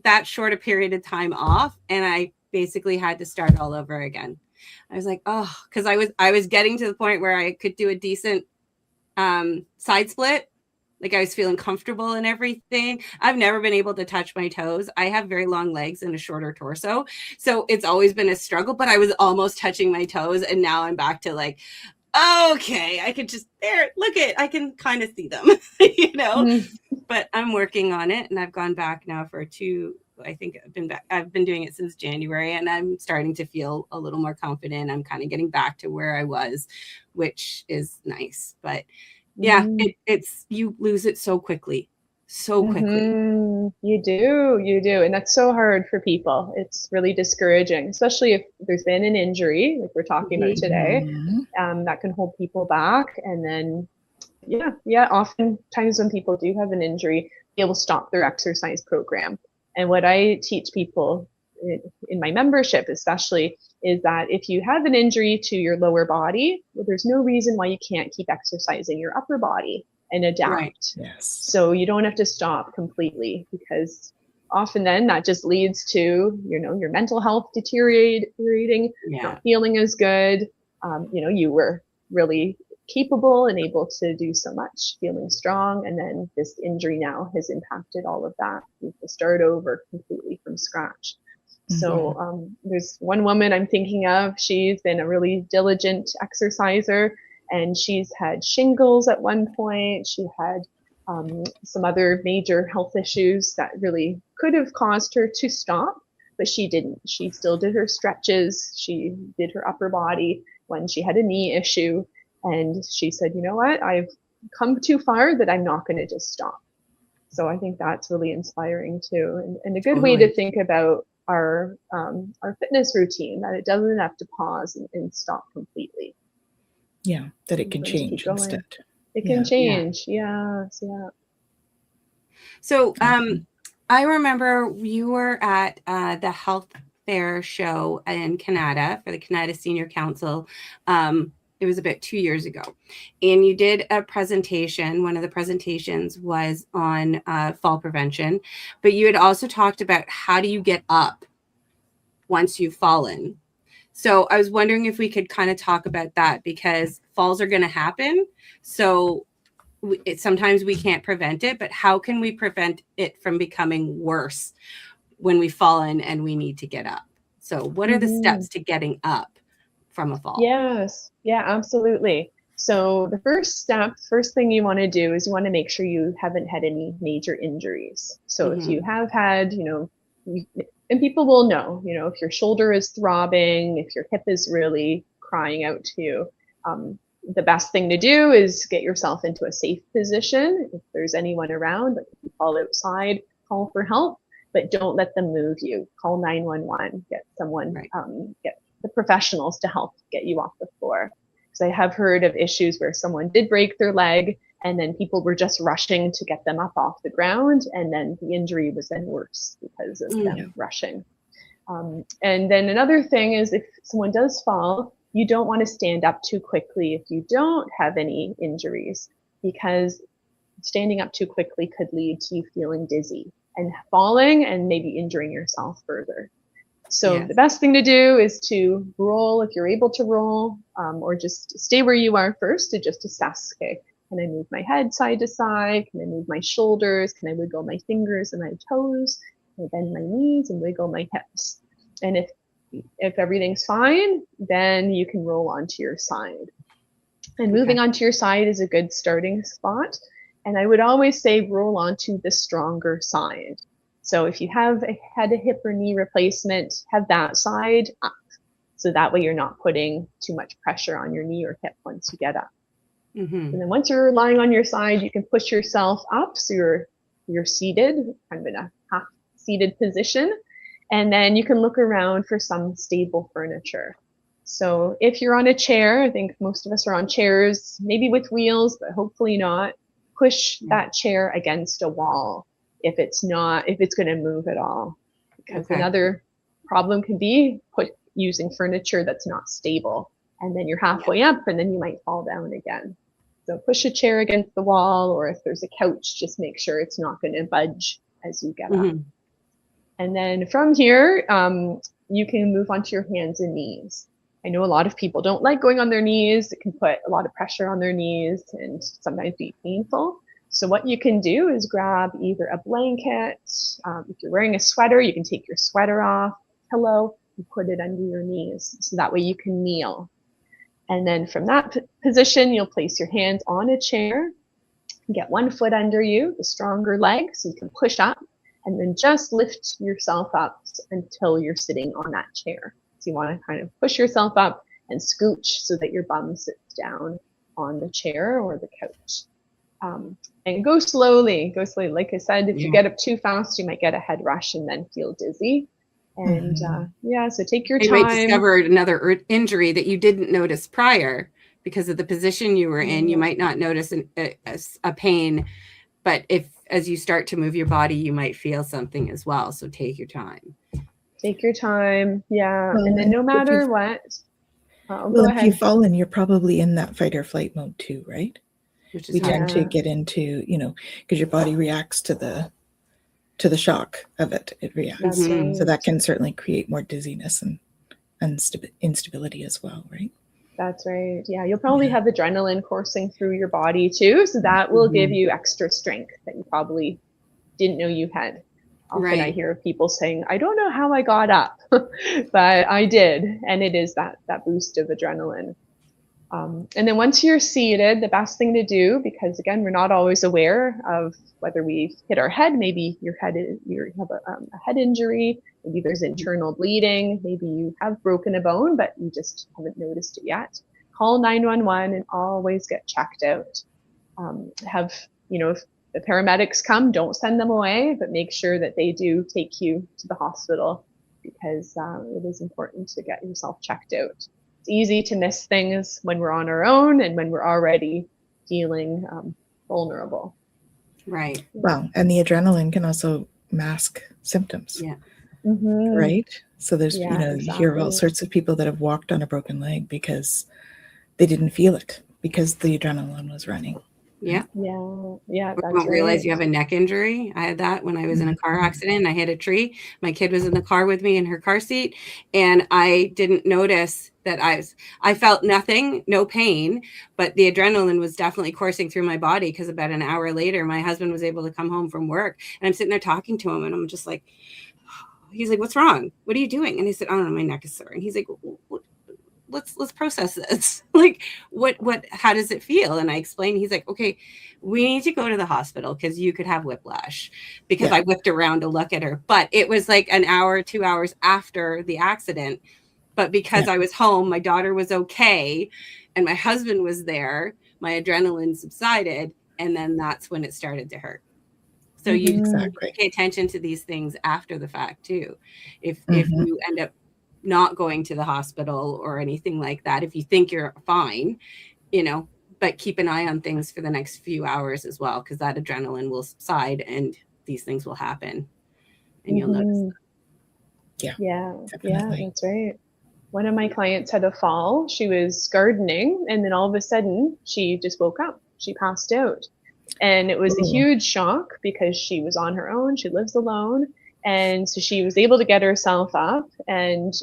that short a period of time off, and I basically had to start all over again. I was like, oh, because I was getting to the point where I could do a decent side split. Like I was feeling comfortable and everything. I've never been able to touch my toes. I have very long legs and a shorter torso, so it's always been a struggle, but I was almost touching my toes, and now I'm back to like, okay, I could just I can kind of see them, but I'm working on it, and I've gone back now for I've been doing it since January, and I'm starting to feel a little more confident. I'm kind of getting back to where I was, which is nice. But yeah, it's you lose it so quickly. You do. And that's so hard for people. It's really discouraging, especially if there's been an injury, like we're talking about today, that can hold people back. And then, oftentimes when people do have an injury, they will stop their exercise program. And what I teach people in my membership, especially, is that if you have an injury to your lower body, well, there's no reason why you can't keep exercising your upper body and adapt. Right. Yes. So you don't have to stop completely, because often then that just leads to, your mental health deteriorating, not feeling as good. You were really capable and able to do so much, feeling strong. And then this injury now has impacted all of that. You have to start over completely from scratch. So there's one woman I'm thinking of. She's been a really diligent exerciser, and she's had shingles at one point. She had some other major health issues that really could have caused her to stop, but she didn't. She still did her stretches. She did her upper body when she had a knee issue. And she said, you know what, I've come too far that I'm not going to just stop. So I think that's really inspiring too. And a good way to think about our fitness routine, that it doesn't have to pause and stop completely. Yeah, that it can change instead. It can change. Yes. So I remember you were at the health fair show in Canada for the Canada Senior Council. It was about 2 years ago, and you did a presentation. One of the presentations was on fall prevention, but you had also talked about how do you get up once you've fallen. So I was wondering if we could kind of talk about that, because falls are going to happen. So sometimes we can't prevent it, but how can we prevent it from becoming worse when we've fallen and we need to get up? So what are the steps to getting up from a fall? Yes. Yeah, absolutely. So the first thing you want to do is you want to make sure you haven't had any major injuries. So if you have had, and people will know, if your shoulder is throbbing, if your hip is really crying out to you, the best thing to do is get yourself into a safe position. If there's anyone around, like if you fall outside, call for help, but don't let them move you. Call 911, get someone, get the professionals to help get you off the floor. Because I have heard of issues where someone did break their leg, and then people were just rushing to get them up off the ground, and then the injury was then worse because of them rushing. And then another thing is, if someone does fall, you don't want to stand up too quickly if you don't have any injuries, because standing up too quickly could lead to you feeling dizzy and falling and maybe injuring yourself further. So the best thing to do is to roll if you're able to roll, or just stay where you are first to just assess, okay, Can I move my head side to side? Can I move my shoulders? Can I wiggle my fingers and my toes? Can I bend my knees and wiggle my hips? And if everything's fine, then you can roll onto your side. And moving onto your side is a good starting spot. And I would always say roll onto the stronger side. So if you had a hip or knee replacement, have that side up. So that way you're not putting too much pressure on your knee or hip once you get up. And then once you're lying on your side, you can push yourself up. So you're seated, kind of in a half seated position. And then you can look around for some stable furniture. So if you're on a chair, I think most of us are on chairs, maybe with wheels, but hopefully not. Push that chair against a wall if it's going to move at all. Because another problem can be using furniture that's not stable. And then you're halfway up and then you might fall down again. So push a chair against the wall, or if there's a couch, just make sure it's not going to budge as you get up. And then from here, you can move onto your hands and knees. I know a lot of people don't like going on their knees. It can put a lot of pressure on their knees and sometimes be painful. So what you can do is grab either a blanket. If you're wearing a sweater, you can take your sweater off, pillow, and put it under your knees. So that way you can kneel. And then from that position, you'll place your hands on a chair, get one foot under you, the stronger leg, so you can push up, and then just lift yourself up until you're sitting on that chair. So you want to kind of push yourself up and scooch so that your bum sits down on the chair or the couch. And go slowly. Like I said, if you get up too fast, you might get a head rush and then feel dizzy. And so take your time. You might discover another injury that you didn't notice prior because of the position you were in. You might not notice a pain, but as you start to move your body, you might feel something as well. So take your time. Take your time. Yeah. Well, and then no matter what. If you've fallen, you're probably in that fight or flight mode too, right? We tend to get into, because your body reacts to the shock of it. It reacts. Right. So that can certainly create more dizziness and instability as well, right? That's right. Yeah, you'll probably have adrenaline coursing through your body too. So that will give you extra strength that you probably didn't know you had. Often I hear people saying, I don't know how I got up, but I did. And it is that boost of adrenaline. And then once you're seated, the best thing to do, because again, we're not always aware of whether we've hit our head, maybe you have a head injury, maybe there's internal bleeding, maybe you have broken a bone, but you just haven't noticed it yet. Call 911 and always get checked out. If the paramedics come, don't send them away, but make sure that they do take you to the hospital because it is important to get yourself checked out. It's easy to miss things when we're on our own and when we're already feeling vulnerable. Right. Well, and the adrenaline can also mask symptoms. Yeah. Right. So there's, you hear of all sorts of people that have walked on a broken leg because they didn't feel it because the adrenaline was running. Yeah. Yeah. I don't realize you have a neck injury. I had that when I was in a car accident. I hit a tree. My kid was in the car with me in her car seat. And I didn't notice that I felt nothing, no pain, but the adrenaline was definitely coursing through my body because about an hour later, my husband was able to come home from work and I'm sitting there talking to him and I'm just like, he's like, what's wrong? What are you doing? And I said, I don't know, my neck is sore. And he's like, let's process this. Like, how does it feel? And I explained, he's like, okay, we need to go to the hospital because you could have whiplash because I whipped around to look at her. But it was like an hour, 2 hours after the accident. But because I was home, my daughter was okay. And my husband was there. My adrenaline subsided. And then that's when it started to hurt. So you pay attention to these things after the fact too. If you end up not going to the hospital or anything like that, if you think you're fine, but keep an eye on things for the next few hours as well, because that adrenaline will subside and these things will happen and you'll notice. Yeah, that's right. One of my clients had a fall. She was gardening and then all of a sudden she just woke up. She passed out. And it was a huge shock because she was on her own. She lives alone. And so she was able to get herself up and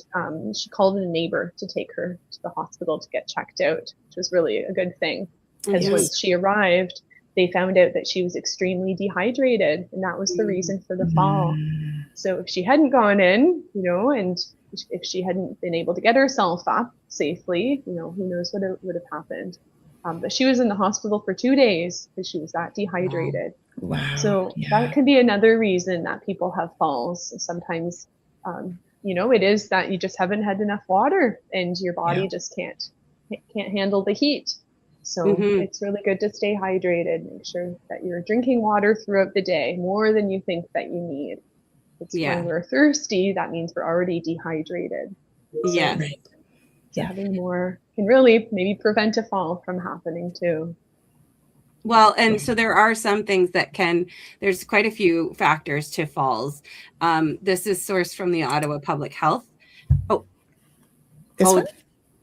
she called a neighbor to take her to the hospital to get checked out, which was really a good thing. because once she arrived, they found out that she was extremely dehydrated, and that was the reason for the fall. So if she hadn't gone in, and if she hadn't been able to get herself up safely, who knows what would have happened. But she was in the hospital for 2 days because she was that dehydrated. Wow. So that can be another reason that people have falls. Sometimes, it is that you just haven't had enough water and your body just can't handle the heat. So it's really good to stay hydrated. Make sure that you're drinking water throughout the day, more than you think that you need. When we're thirsty, that means we're already dehydrated. Yeah. So having more can really maybe prevent a fall from happening too. Well, and so there are some things that there's quite a few factors to falls. This is sourced from the Ottawa Public Health. This one?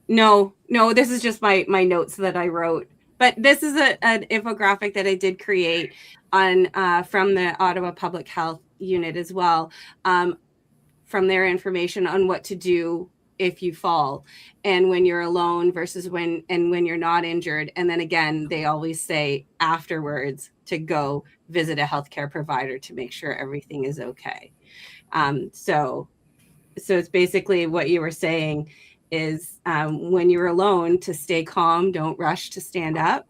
No, this is just my notes that I wrote. But this is an infographic that I did create on from the Ottawa Public Health Unit as well, from their information on what to do if you fall and when you're alone versus when you're not injured. And then again, they always say afterwards to go visit a healthcare provider to make sure everything is okay. So it's basically what you were saying is when you're alone, to stay calm, don't rush to stand up.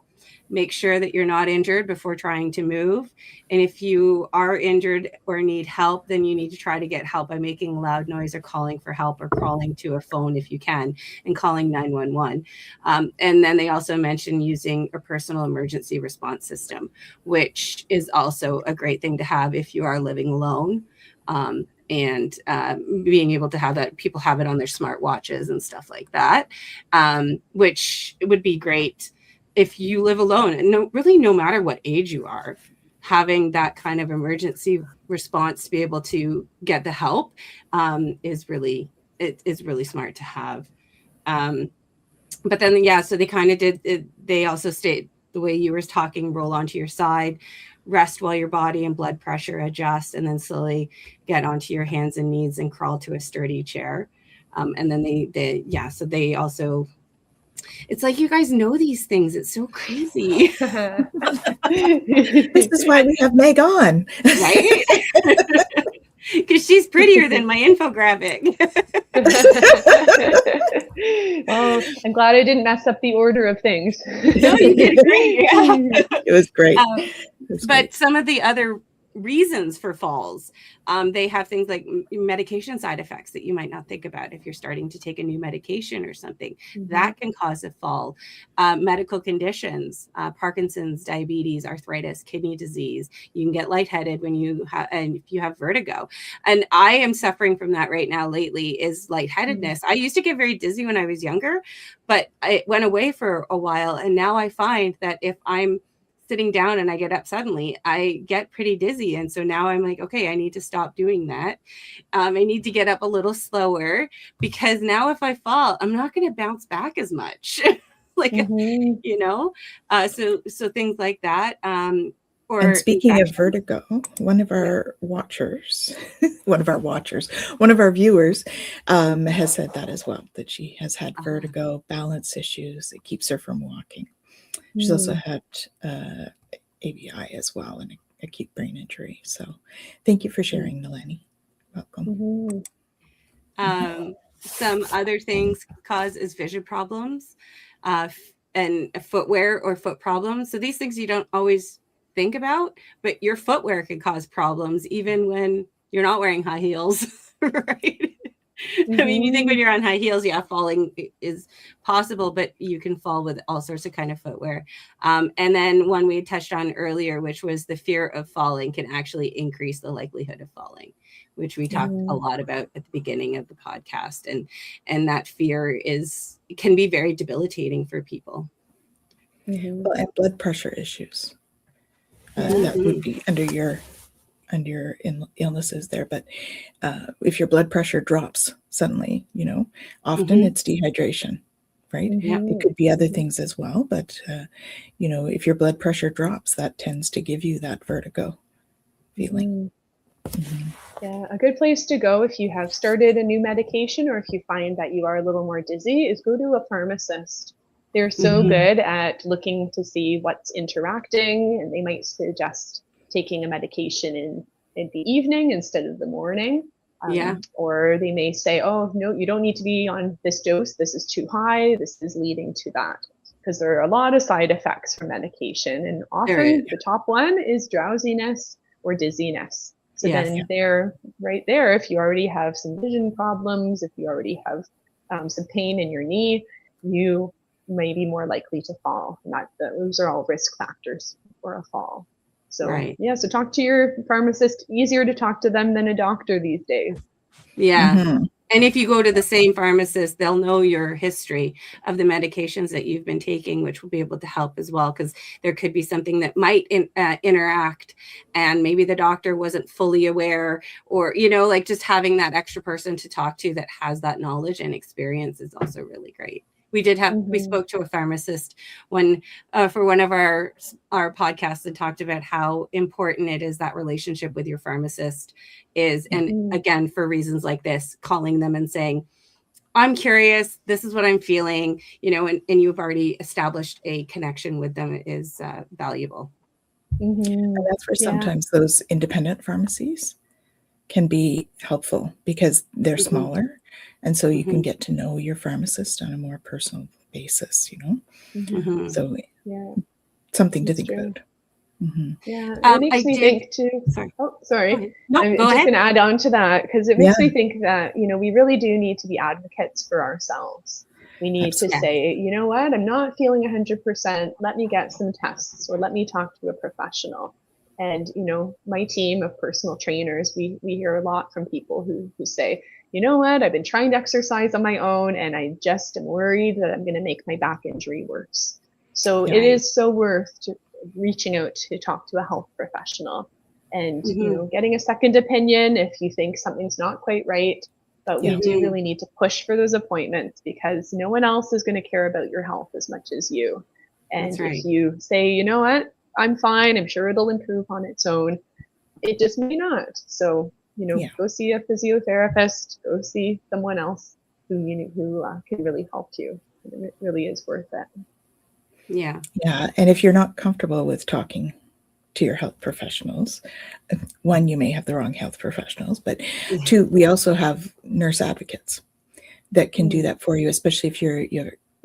Make sure that you're not injured before trying to move. And if you are injured or need help, then you need to try to get help by making loud noise or calling for help or crawling to a phone if you can and calling 911. And then they also mentioned using a personal emergency response system, which is also a great thing to have if you are living alone. And being able to have that, people have it on their smartwatches and stuff like that, which would be great if you live alone. And really, no matter what age you are, having that kind of emergency response to be able to get the help is really smart to have. But then, so they kind of did it. They also state the way you were talking, roll onto your side, rest while your body and blood pressure adjust, and then slowly get onto your hands and knees and crawl to a sturdy chair. And then so they also, it's like you guys know these things. It's so crazy. This is why we have Meg on. Right? Because she's prettier than my infographic. Oh, I'm glad I didn't mess up the order of things. No, you did great. Yeah. It was great. But some of the other reasons for falls, they have things like medication side effects that you might not think about. If you're starting to take a new medication or something, that can cause a fall. Medical conditions, Parkinson's, diabetes, arthritis, kidney disease. You can get lightheaded when and if you have vertigo. And I am suffering from that right now lately, is lightheadedness. I used to get very dizzy when I was younger, but it went away for a while. And now I find that if I'm sitting down and I get up suddenly, I get pretty dizzy. And so now I'm like, okay, I need to stop doing that. I need to get up a little slower, because now if I fall, I'm not going to bounce back as much. So things like that. And speaking of vertigo, one of our viewers has said that as well, that she has had vertigo, balance issues. It keeps her from walking. She's also had ABI as well, and a acute brain injury. So thank you for sharing, Nalani. Welcome. Some other things cause is vision problems and footwear or foot problems. So these things you don't always think about, but your footwear can cause problems even when you're not wearing high heels, right? I mean, you think when you're on high heels, falling is possible, but you can fall with all sorts of kind of footwear. And then one we touched on earlier, which was the fear of falling can actually increase the likelihood of falling, which we talked a lot about at the beginning of the podcast. And that fear can be very debilitating for people. Well, and blood pressure issues. That would be under your illnesses there, but if your blood pressure drops suddenly, often it's dehydration, right? It could be other things as well, but if your blood pressure drops, that tends to give you that vertigo feeling. Yeah, a good place to go if you have started a new medication, or if you find that you are a little more dizzy, is go to a pharmacist. They're so good at looking to see what's interacting, and they might suggest taking a medication in the evening instead of the morning. Or they may say, oh, no, you don't need to be on this dose. This is too high. This is leading to that. Because there are a lot of side effects from medication. And often the top one is drowsiness or dizziness. So then they're right there. If you already have some vision problems, if you already have some pain in your knee, you may be more likely to fall. And those are all risk factors for a fall. So so talk to your pharmacist. Easier to talk to them than a doctor these days. And if you go to the same pharmacist, they'll know your history of the medications that you've been taking, which will be able to help as well, because there could be something that might interact and maybe the doctor wasn't fully aware, or, like just having that extra person to talk to that has that knowledge and experience is also really great. We spoke to a pharmacist for one of our podcasts and talked about how important it is, that relationship with your pharmacist is. And again, for reasons like this, calling them and saying, I'm curious, this is what I'm feeling, and you've already established a connection with them is valuable. And that's where sometimes those independent pharmacies can be helpful because they're smaller. And so you can get to know your pharmacist on a more personal basis, So something to think about. It makes me think too. Sorry. No, I'm just going to add on to that, because it makes me think that, we really do need to be advocates for ourselves. We need to say, you know what, I'm not feeling 100%. Let me get some tests, or let me talk to a professional. And, my team of personal trainers, we hear a lot from people who say, you know what, I've been trying to exercise on my own and I just am worried that I'm going to make my back injury worse. So it is so worth reaching out to talk to a health professional and, getting a second opinion if you think something's not quite right. But we do really need to push for those appointments, because no one else is going to care about your health as much as you. And if you say, you know what, I'm fine, I'm sure it'll improve on its own, it just may not. So, go see a physiotherapist, go see someone else who can really help you. It really is worth it. Yeah. And if you're not comfortable with talking to your health professionals, one, you may have the wrong health professionals, but two, we also have nurse advocates that can do that for you, especially if you're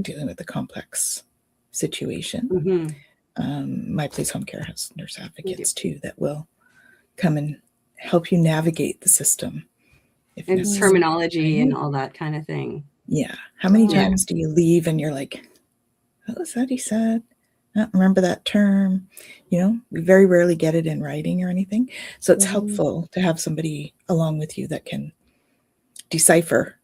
dealing with a complex situation. My Place Home Care has nurse advocates too that will come and help you navigate the system. And terminology and all that kind of thing. Yeah. How many times do you leave and you're like, what was that he said? I don't remember that term. We very rarely get it in writing or anything. So it's helpful to have somebody along with you that can decipher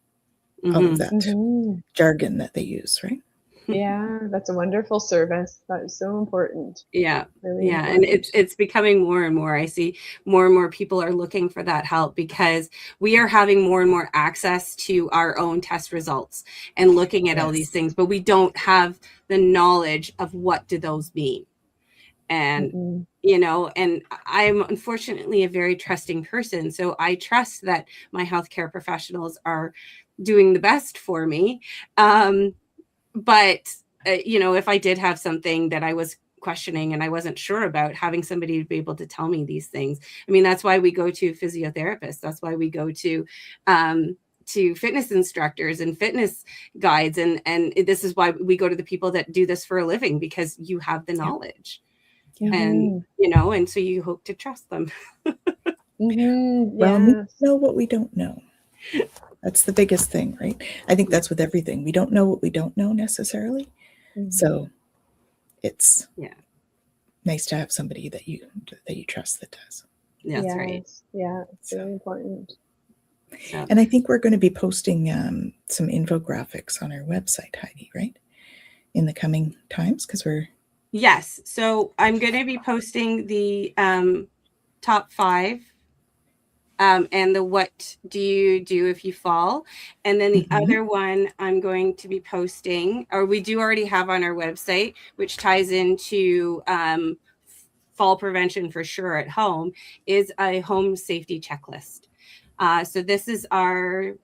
all of that jargon that they use, right? Yeah, that's a wonderful service. That is so important. Yeah. Really important. And it's becoming more and more. I see more and more people are looking for that help, because we are having more and more access to our own test results and looking at all these things, but we don't have the knowledge of what do those mean. And, and I'm unfortunately a very trusting person. So I trust that my healthcare professionals are doing the best for me. But, if I did have something that I was questioning and I wasn't sure about, having somebody to be able to tell me these things. I mean, that's why we go to physiotherapists. That's why we go to fitness instructors and fitness guides. And this is why we go to the people that do this for a living, because you have the knowledge. And, and so you hope to trust them. Well, we know what we don't know. That's the biggest thing, right? I think that's with everything. We don't know what we don't know necessarily. So it's nice to have somebody that you trust that does. That's right. Yeah, it's really important. So. And I think we're going to be posting some infographics on our website, Heidi, right? In the coming times, because we're... Yes. So I'm going to be posting the top 5 and the what do you do if you fall. And then the other one I'm going to be posting, or we do already have on our website, which ties into fall prevention for sure at home, is a home safety checklist. So this is our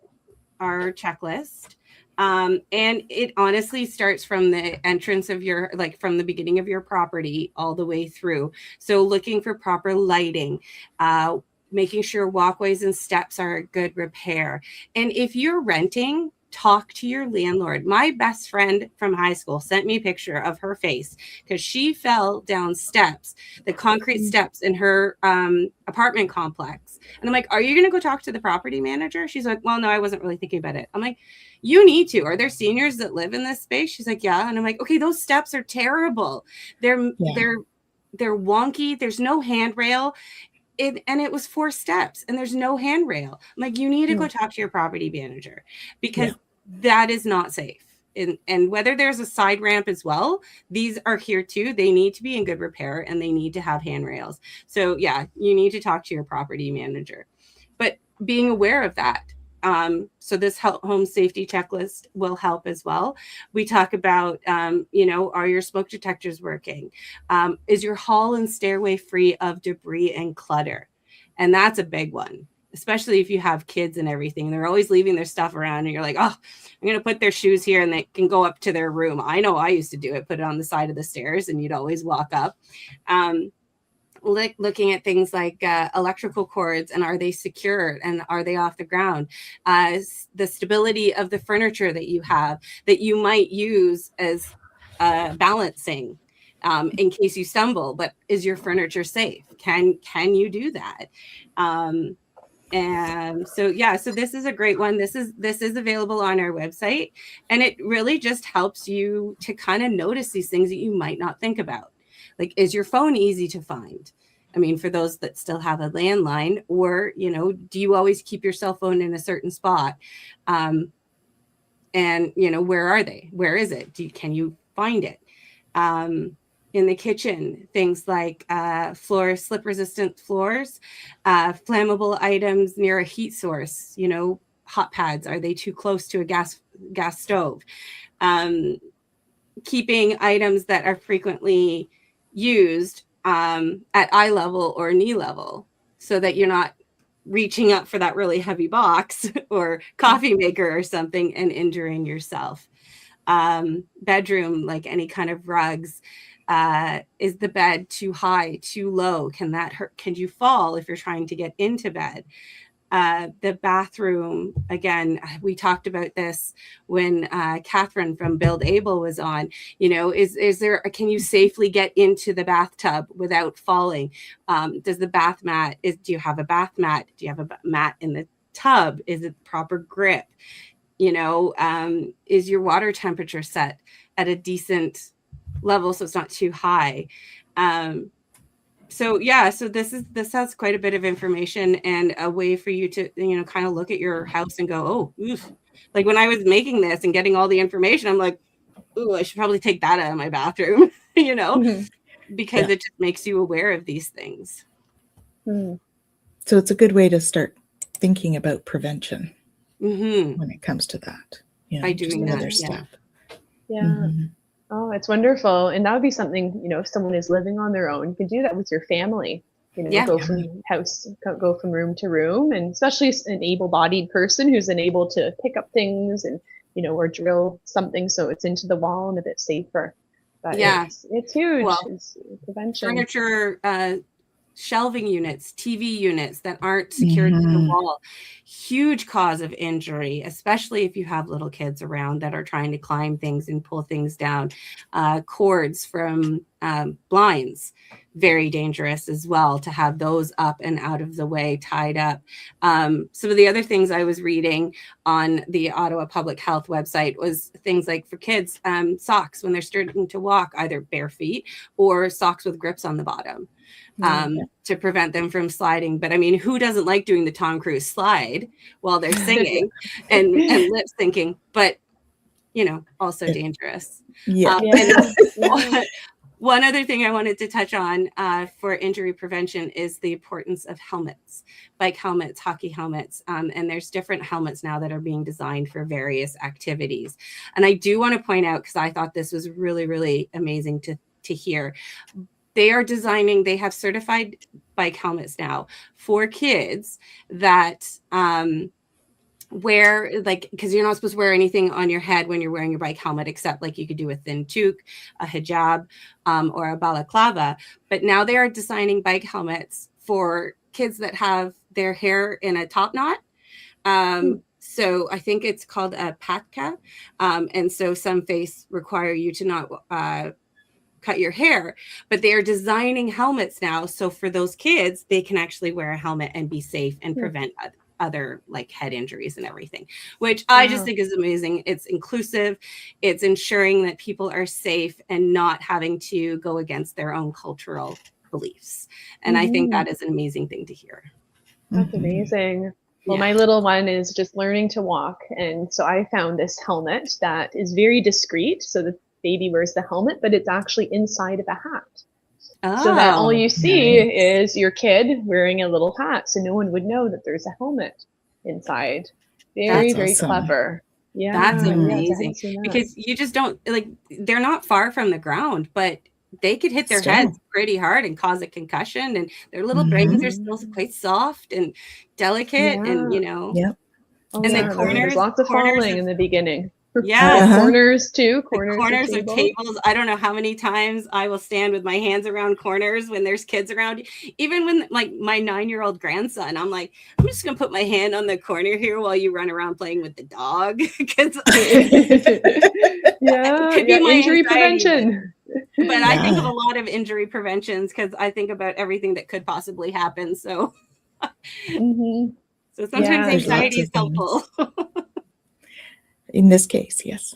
checklist. And it honestly starts from the entrance of your, like from the beginning of your property all the way through. So looking for proper lighting, making sure walkways and steps are in good repair. And if you're renting, talk to your landlord. My best friend from high school sent me a picture of her face because she fell down steps, the concrete steps in her apartment complex. And I'm like, are you going to go talk to the property manager? She's like, well, no, I wasn't really thinking about it. I'm like, you need to. Are there seniors that live in this space? She's like, yeah. And I'm like, okay, those steps are terrible. They're wonky. There's no handrail. And it was 4 steps and there's no handrail. I'm like, you need to go talk to your property manager because that is not safe. And whether there's a side ramp as well, these are here too. They need to be in good repair and they need to have handrails. So yeah, you need to talk to your property manager, but being aware of that. So this home safety checklist will help as well. We talk about, are your smoke detectors working? Is your hall and stairway free of debris and clutter? And that's a big one, especially if you have kids and everything. They're always leaving their stuff around and you're like, oh, I'm going to put their shoes here and they can go up to their room. I know I used to do it, put it on the side of the stairs and you'd always walk up. Looking at things like electrical cords and are they secure and are they off the ground? The stability of the furniture that you have that you might use as balancing in case you stumble, but is your furniture safe? Can you do that? And so this is a great one. This is available on our website, and it really just helps you to kind of notice these things that you might not think about. Like, is your phone easy to find? I mean, for those that still have a landline, or, do you always keep your cell phone in a certain spot? And, where are they? Where is it? Can you find it? In the kitchen, things like slip-resistant floors, flammable items near a heat source, hot pads, are they too close to a gas stove? Keeping items that are frequently used at eye level or knee level so that you're not reaching up for that really heavy box or coffee maker or something and injuring yourself. Bedroom, like any kind of rugs. Is the bed too high, too low? Can that hurt? Can you fall if you're trying to get into bed? The bathroom, again, we talked about this when Catherine from Build Able was on. Can you safely get into the bathtub without falling? Does the bath mat, do you have a bath mat? Do you have a mat in the tub? Is it proper grip? Is your water temperature set at a decent level so it's not too high? So this has quite a bit of information and a way for you to, kind of look at your house and go, oh, oof. Like when I was making this and getting all the information, I'm like, ooh, I should probably take that out of my bathroom, because it just makes you aware of these things. So it's a good way to start thinking about prevention when it comes to that. By doing that, step. Yeah. Mm-hmm. Oh, it's wonderful. And that would be something, if someone is living on their own, you can do that with your family, go from room to room, and especially an able-bodied person who's able to pick up things and, or drill something so it's into the wall and a bit safer. But it's huge. Well, it's prevention. Furniture, shelving units, TV units that aren't secured to the wall, huge cause of injury, especially if you have little kids around that are trying to climb things and pull things down. Cords from blinds, very dangerous as well to have those up and out of the way, tied up. Some of the other things I was reading on the Ottawa Public Health website was things like for kids, socks when they're starting to walk, either bare feet or socks with grips on the bottom. To prevent them from sliding. But I mean, who doesn't like doing the Tom Cruise slide while they're singing and lip syncing, but also dangerous. One other thing I wanted to touch on for injury prevention is the importance of helmets, bike helmets, hockey helmets. And there's different helmets now that are being designed for various activities. And I do want to point out, because I thought this was really, really amazing to hear. They have certified bike helmets now for kids that wear, like, because you're not supposed to wear anything on your head when you're wearing your bike helmet, except like you could do a thin toque, a hijab, or a balaclava. But now they are designing bike helmets for kids that have their hair in a top knot. So I think it's called a patka. And so some face require you to not cut your hair, but they are designing helmets now. So for those kids, they can actually wear a helmet and be safe and prevent other like head injuries and everything, which I just think is amazing. It's inclusive. It's ensuring that people are safe and not having to go against their own cultural beliefs. And I think that is an amazing thing to hear. That's amazing. Well, my little one is just learning to walk. And so I found this helmet that is very discreet. So the baby wears the helmet, but it's actually inside of a hat. So that all you see is your kid wearing a little hat. So no one would know that there's a helmet inside. Very, very clever. Yeah. That's amazing. Because you just don't, like, they're not far from the ground, but they could hit their heads pretty hard and cause a concussion, and their little brains are still quite soft and delicate, and you know. And then there's lots of falling in the beginning. Corners too. Corners of tables. I don't know how many times I will stand with my hands around corners when there's kids around. Even when, like, my 9-year-old grandson, I'm like, I'm just gonna put my hand on the corner here while you run around playing with the dog, because injury prevention. But I think of a lot of injury preventions because I think about everything that could possibly happen. So, so sometimes anxiety is helpful. In this case, yes.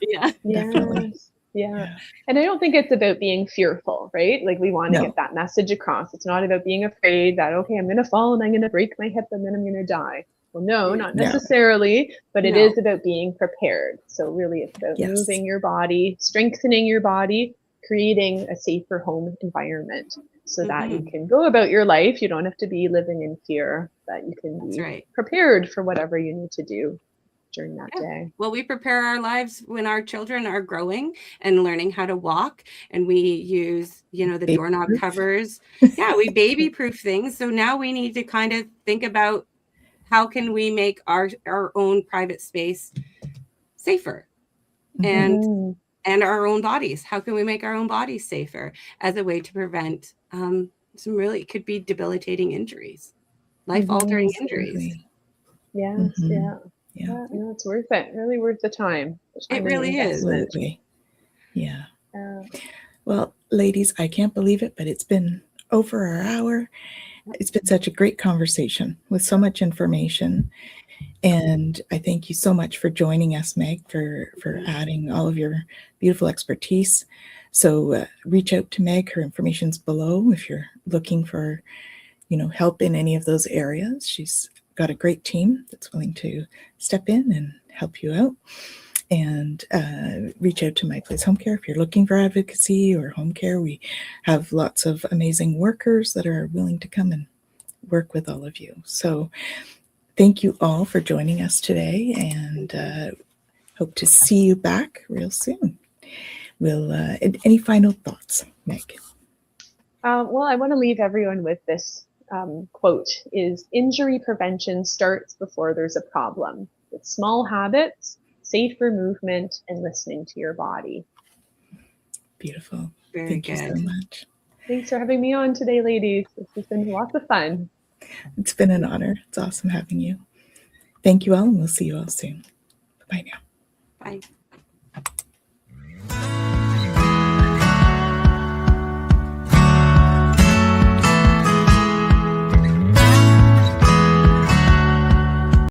Definitely. Yeah. And I don't think it's about being fearful, right? Like, we want to get that message across. It's not about being afraid that, okay, I'm going to fall and I'm going to break my hip and then I'm going to die. Well, no, not necessarily, but it is about being prepared. So really it's about moving your body, strengthening your body, creating a safer home environment so that you can go about your life. You don't have to be living in fear, that you can be prepared for whatever you need to do during that day. Well, we prepare our lives when our children are growing and learning how to walk, and we use, you know, the doorknob covers. We baby proof things. So now we need to kind of think about how can we make our own private space safer and our own bodies. How can we make our own bodies safer as a way to prevent some really, it could be debilitating injuries, life-altering injuries. Yeah, no, it's worth it. Really worth the time. It really is. Absolutely. Yeah. Well, ladies, I can't believe it, but it's been over an hour. It's been such a great conversation with so much information. And I thank you so much for joining us, Meg, for adding all of your beautiful expertise. So reach out to Meg. Her information's below if you're looking for, you know, help in any of those areas. She's got a great team that's willing to step in and help you out. And reach out to My Place Home Care if you're looking for advocacy or home care. We have lots of amazing workers that are willing to come and work with all of you. So thank you all for joining us today, and hope to see you back real soon. Any final thoughts, Meg? Well, I want to leave everyone with this quote: is injury prevention starts before there's a problem, with small habits, safer movement, and listening to your body. Beautiful. Thank you so much. Thanks for having me on today, ladies. This has been lots of fun. It's been an honor. It's awesome having you. Thank you all, and we'll see you all soon. Bye now. Bye.